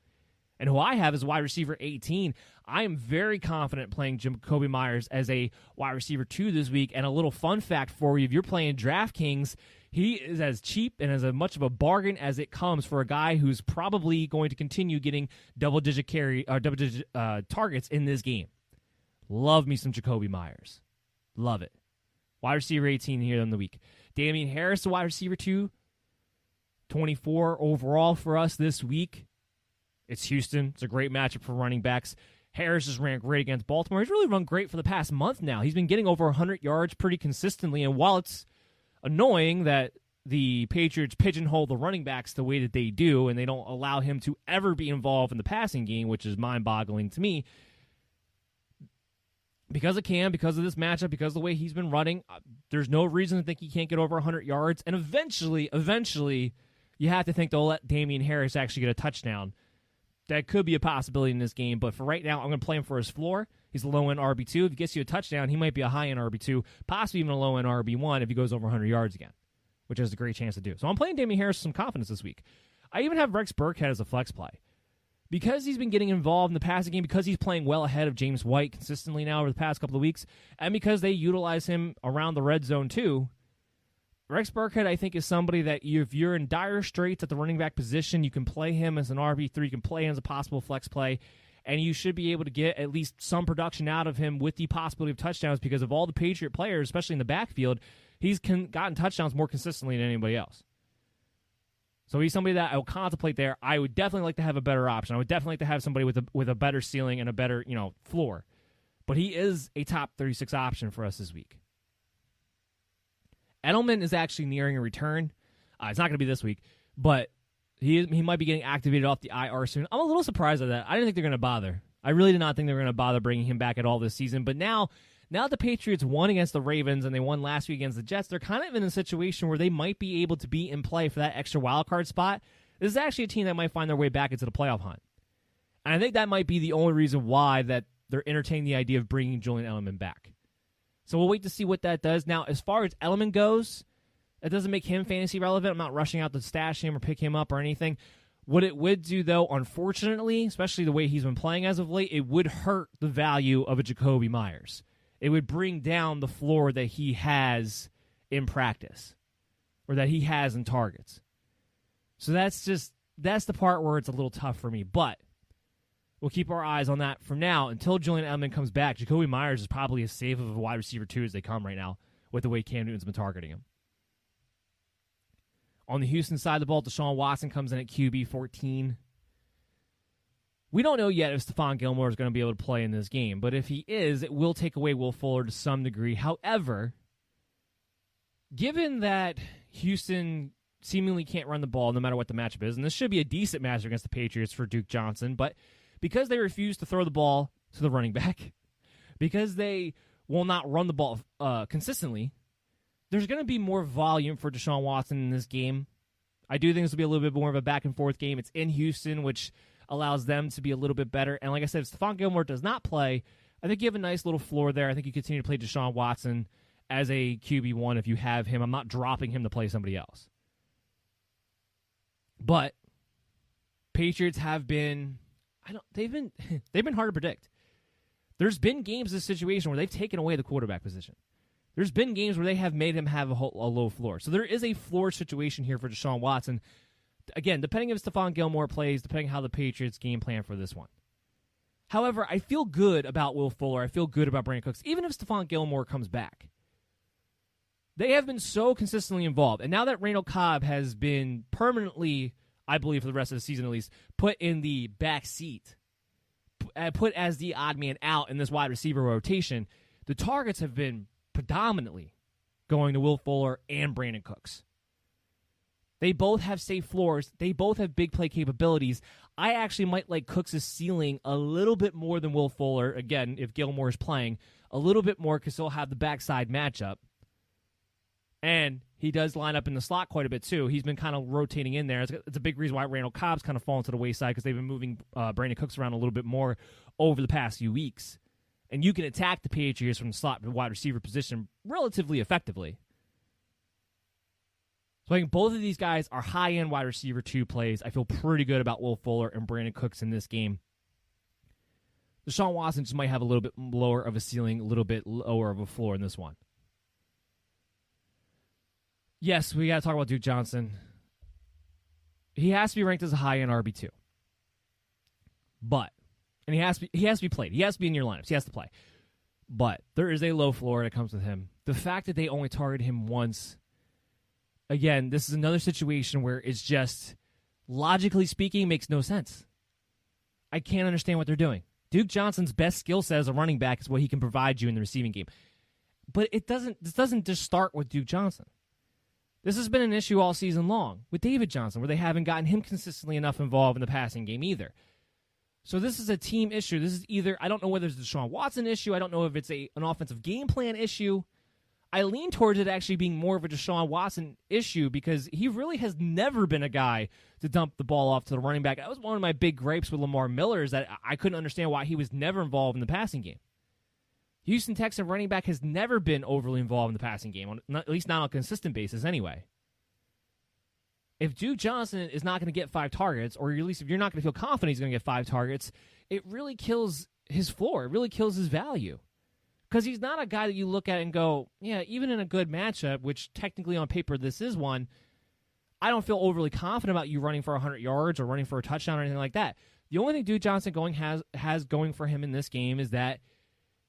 And who I have as wide receiver 18. I am very confident playing Jacoby Myers as a wide receiver 2 this week. And a little fun fact for you, if you're playing DraftKings, He is as cheap and as much of a bargain as it comes for a guy who's probably going to continue getting double-digit targets in this game. Love me some Jakobi Meyers. Love it. Wide receiver 18 here in the week. Damian Harris, the wide receiver 2. 24 overall for us this week. It's Houston. It's a great matchup for running backs. Harris has ran great against Baltimore. He's really run great for the past month now. He's been getting over 100 yards pretty consistently, and while it's annoying that the Patriots pigeonhole the running backs the way that they do, and they don't allow him to ever be involved in the passing game, which is mind-boggling to me, because of Cam, because of this matchup, because of the way he's been running, there's no reason to think he can't get over 100 yards, and eventually, you have to think they'll let Damian Harris actually get a touchdown. That could be a possibility in this game, but for right now, I'm going to play him for his floor. He's a low-end RB2. If he gets you a touchdown, he might be a high-end RB2, possibly even a low-end RB1 if he goes over 100 yards again, which has a great chance to do. So I'm playing Damian Harris with some confidence this week. I even have Rex Burkhead as a flex play. Because he's been getting involved in the passing game, because he's playing well ahead of James White consistently now over the past couple of weeks, and because they utilize him around the red zone too, Rex Burkhead, I think, is somebody that if you're in dire straits at the running back position, you can play him as an RB3, you can play him as a possible flex play, and you should be able to get at least some production out of him with the possibility of touchdowns because of all the Patriot players, especially in the backfield, he's gotten touchdowns more consistently than anybody else. So he's somebody that I will contemplate there. I would definitely like to have a better option. I would definitely like to have somebody with a better ceiling and a better, floor. But he is a top 36 option for us this week. Edelman is actually nearing a return. It's not going to be this week, but he might be getting activated off the IR soon. I'm a little surprised at that. I didn't think they're going to bother. I really did not think they were going to bother bringing him back at all this season. But now the Patriots won against the Ravens and they won last week against the Jets, they're kind of in a situation where they might be able to be in play for that extra wild card spot. This is actually a team that might find their way back into the playoff hunt. And I think that might be the only reason why that they're entertaining the idea of bringing Julian Edelman back. So we'll wait to see what that does. Now, as far as Edelman goes, that doesn't make him fantasy relevant. I'm not rushing out to stash him or pick him up or anything. What it would do, though, unfortunately, especially the way he's been playing as of late, it would hurt the value of a Jakobi Meyers. It would bring down the floor that he has in practice or that he has in targets. So that's the part where it's a little tough for me. But we'll keep our eyes on that from now until Julian Edelman comes back. Jakobi Meyers is probably as safe of a wide receiver, too, as they come right now with the way Cam Newton's been targeting him. On the Houston side of the ball, Deshaun Watson comes in at QB 14. We don't know yet if Stephon Gilmore is going to be able to play in this game, but if he is, it will take away Will Fuller to some degree. However, given that Houston seemingly can't run the ball no matter what the matchup is, and this should be a decent matchup against the Patriots for Duke Johnson, but because they refuse to throw the ball to the running back, because they will not run the ball consistently, there's going to be more volume for Deshaun Watson in this game. I do think this will be a little bit more of a back-and-forth game. It's in Houston, which allows them to be a little bit better. And like I said, if Stephon Gilmore does not play, I think you have a nice little floor there. I think you continue to play Deshaun Watson as a QB1 if you have him. I'm not dropping him to play somebody else. But Patriots have been they've been hard to predict. There's been games in this situation where they've taken away the quarterback position. There's been games where they have made him have a low floor. So there is a floor situation here for Deshaun Watson. Again, depending if Stephon Gilmore plays, depending how the Patriots game plan for this one. However, I feel good about Will Fuller. I feel good about Brandon Cooks, even if Stephon Gilmore comes back. They have been so consistently involved. And now that Randall Cobb has been permanently, I believe for the rest of the season at least, put in the back seat, put as the odd man out in this wide receiver rotation, the targets have been predominantly going to Will Fuller and Brandon Cooks. They both have safe floors. They both have big play capabilities. I actually might like Cooks' ceiling a little bit more than Will Fuller. Again, if Gilmore is playing, a little bit more because he'll have the backside matchup. And he does line up in the slot quite a bit, too. He's been kind of rotating in there. It's a big reason why Randall Cobb's kind of fallen to the wayside because they've been moving Brandon Cooks around a little bit more over the past few weeks. And you can attack the Patriots from the slot wide receiver position relatively effectively. So I think both of these guys are high-end wide receiver 2 plays. I feel pretty good about Will Fuller and Brandon Cooks in this game. Deshaun Watson just might have a little bit lower of a ceiling, a little bit lower of a floor in this one. Yes, we got to talk about Duke Johnson. He has to be ranked as a high-end RB2. And he has to be played. He has to be in your lineups. He has to play. But there is a low floor that comes with him. The fact that they only targeted him once, again, this is another situation where it's just, logically speaking, makes no sense. I can't understand what they're doing. Duke Johnson's best skill set as a running back is what he can provide you in the receiving game. But this doesn't just start with Duke Johnson. This has been an issue all season long with David Johnson, where they haven't gotten him consistently enough involved in the passing game either. So this is a team issue. This is either, I don't know whether it's a Deshaun Watson issue. I don't know if it's an offensive game plan issue. I lean towards it actually being more of a Deshaun Watson issue because he really has never been a guy to dump the ball off to the running back. That was one of my big gripes with Lamar Miller, is that I couldn't understand why he was never involved in the passing game. Houston Texans running back has never been overly involved in the passing game, at least not on a consistent basis anyway. If Duke Johnson is not going to get 5 targets, or at least if you're not going to feel confident he's going to get 5 targets, it really kills his floor. It really kills his value. Because he's not a guy that you look at and go, yeah, even in a good matchup, which technically on paper this is one, I don't feel overly confident about you running for 100 yards or running for a touchdown or anything like that. The only thing Duke Johnson has going for him in this game is that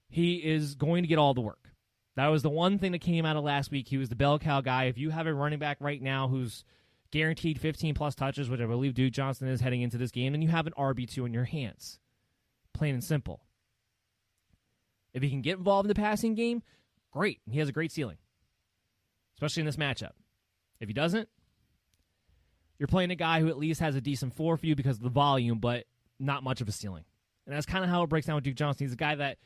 he is going to get all the work. That was the one thing that came out of last week. He was the bell cow guy. If you have a running back right now who's guaranteed 15-plus touches, which I believe Duke Johnson is heading into this game, then you have an RB2 in your hands. Plain and simple. If he can get involved in the passing game, great. He has a great ceiling, especially in this matchup. If he doesn't, you're playing a guy who at least has a decent floor for you because of the volume, but not much of a ceiling. And that's kind of how it breaks down with Duke Johnson. He's a guy that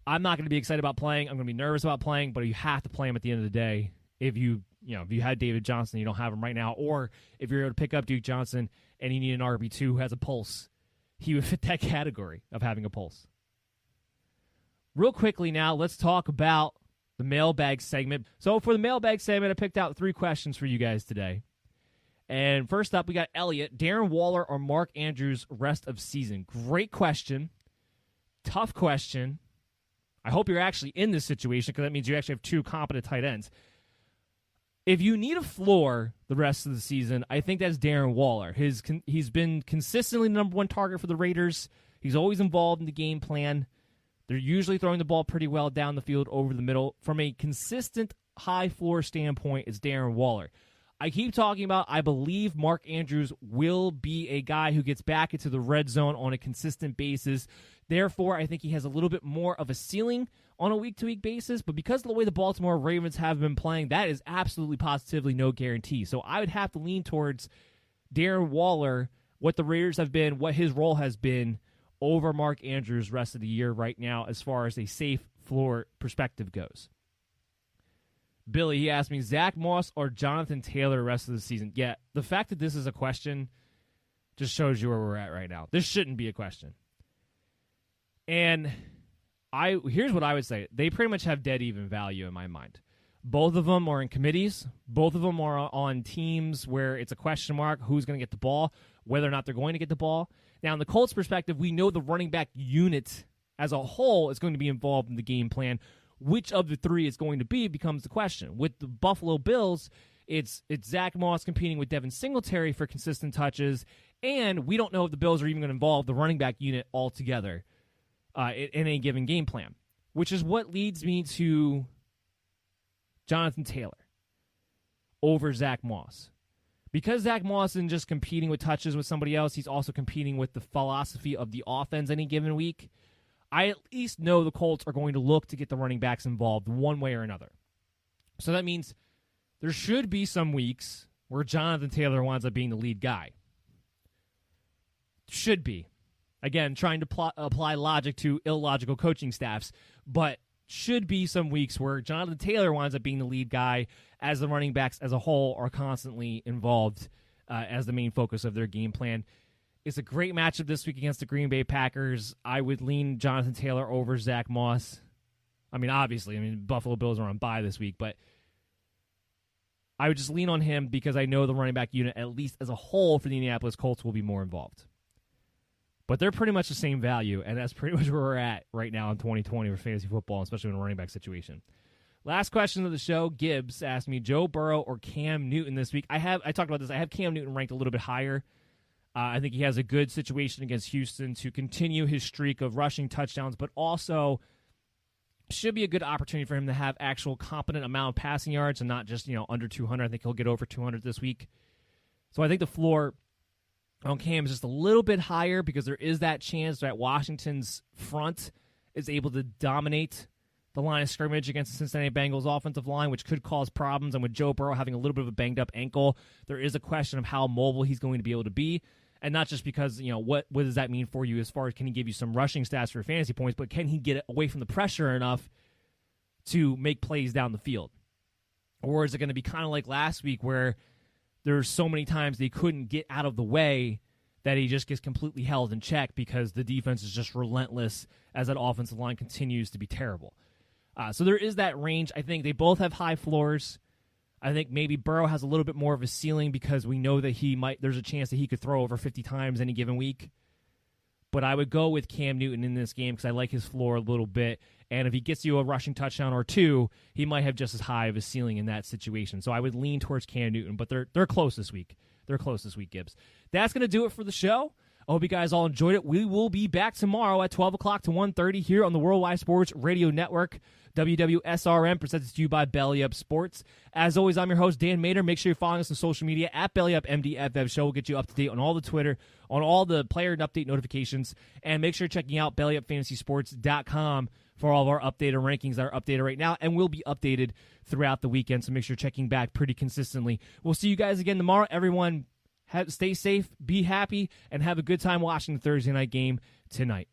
I'm not going to be excited about playing. I'm going to be nervous about playing, but you have to play him at the end of the day. If you had David Johnson, you don't have him right now, or if you're able to pick up Duke Johnson and you need an RB2 who has a pulse, he would fit that category of having a pulse. Real quickly now, let's talk about the mailbag segment. So for the mailbag segment, I picked out 3 questions for you guys today. And first up, we got Elliot. Darren Waller or Mark Andrews rest of season? Great question. Tough question. I hope you're actually in this situation because that means you actually have 2 competent tight ends. If you need a floor the rest of the season, I think that's Darren Waller. He's been consistently the number 1 target for the Raiders. He's always involved in the game plan. They're usually throwing the ball pretty well down the field over the middle. From a consistent high floor standpoint, it's Darren Waller. I keep talking about I believe Mark Andrews will be a guy who gets back into the red zone on a consistent basis. Therefore, I think he has a little bit more of a ceiling on a week-to-week basis. But because of the way the Baltimore Ravens have been playing, that is absolutely positively no guarantee. So I would have to lean towards Darren Waller, what the Raiders have been, what his role has been, over Mark Andrews rest of the year right now as far as a safe floor perspective goes. Billy, he asked me, Zach Moss or Jonathan Taylor rest of the season? Yeah, the fact that this is a question just shows you where we're at right now. This shouldn't be a question. And here's what I would say. They pretty much have dead even value in my mind. Both of them are in committees. Both of them are on teams where it's a question mark who's going to get the ball, whether or not they're going to get the ball. Now, in the Colts' perspective, we know the running back unit as a whole is going to be involved in the game plan. Which of the 3 it's going to be becomes the question. With the Buffalo Bills, it's Zach Moss competing with Devin Singletary for consistent touches, and we don't know if the Bills are even going to involve the running back unit altogether in a given game plan, which is what leads me to Jonathan Taylor over Zach Moss. Because Zach Moss isn't just competing with touches with somebody else, he's also competing with the philosophy of the offense any given week. I at least know the Colts are going to look to get the running backs involved one way or another. So that means there should be some weeks where Jonathan Taylor winds up being the lead guy. Should be. Again, trying to apply logic to illogical coaching staffs, but should be some weeks where Jonathan Taylor winds up being the lead guy as the running backs as a whole are constantly involved as the main focus of their game plan. It's a great matchup this week against the Green Bay Packers. I would lean Jonathan Taylor over Zach Moss. Obviously, Buffalo Bills are on bye this week, but I would just lean on him because I know the running back unit, at least as a whole for the Indianapolis Colts, will be more involved. But they're pretty much the same value, and that's pretty much where we're at right now in 2020 for fantasy football, especially in a running back situation. Last question of the show. Gibbs asked me Joe Burrow or Cam Newton this week. I talked about this. I have Cam Newton ranked a little bit higher. I think he has a good situation against Houston to continue his streak of rushing touchdowns, but also should be a good opportunity for him to have actual competent amount of passing yards and not just, under 200. I think he'll get over 200 this week. So I think the floor on Cam is just a little bit higher because there is that chance that Washington's front is able to dominate the line of scrimmage against the Cincinnati Bengals offensive line, which could cause problems. And with Joe Burrow having a little bit of a banged-up ankle, there is a question of how mobile he's going to be able to be. And not just because, what does that mean for you as far as can he give you some rushing stats for fantasy points, but can he get away from the pressure enough to make plays down the field? Or is it going to be kind of like last week where there's so many times they couldn't get out of the way that he just gets completely held in check because the defense is just relentless as that offensive line continues to be terrible. So there is that range. I think they both have high floors. I think maybe Burrow has a little bit more of a ceiling because we know that there's a chance that he could throw over 50 times any given week. But I would go with Cam Newton in this game because I like his floor a little bit. And if he gets you a rushing touchdown or two, he might have just as high of a ceiling in that situation. So I would lean towards Cam Newton, but they're close this week. They're close this week, Gibbs. That's going to do it for the show. I hope you guys all enjoyed it. We will be back tomorrow at 12 o'clock to 1:30 here on the Worldwide Sports Radio Network. WWSRM presented to you by Belly Up Sports. As always, I'm your host, Dan Mader. Make sure you're following us on social media at BellyUpMDFF Show. We'll get you up to date on all the Twitter, on all the player and update notifications. And make sure you're checking out BellyUpFantasySports.com for all of our updated rankings that are updated right now and will be updated throughout the weekend. So make sure you're checking back pretty consistently. We'll see you guys again tomorrow. Everyone, stay safe, be happy, and have a good time watching the Thursday night game tonight.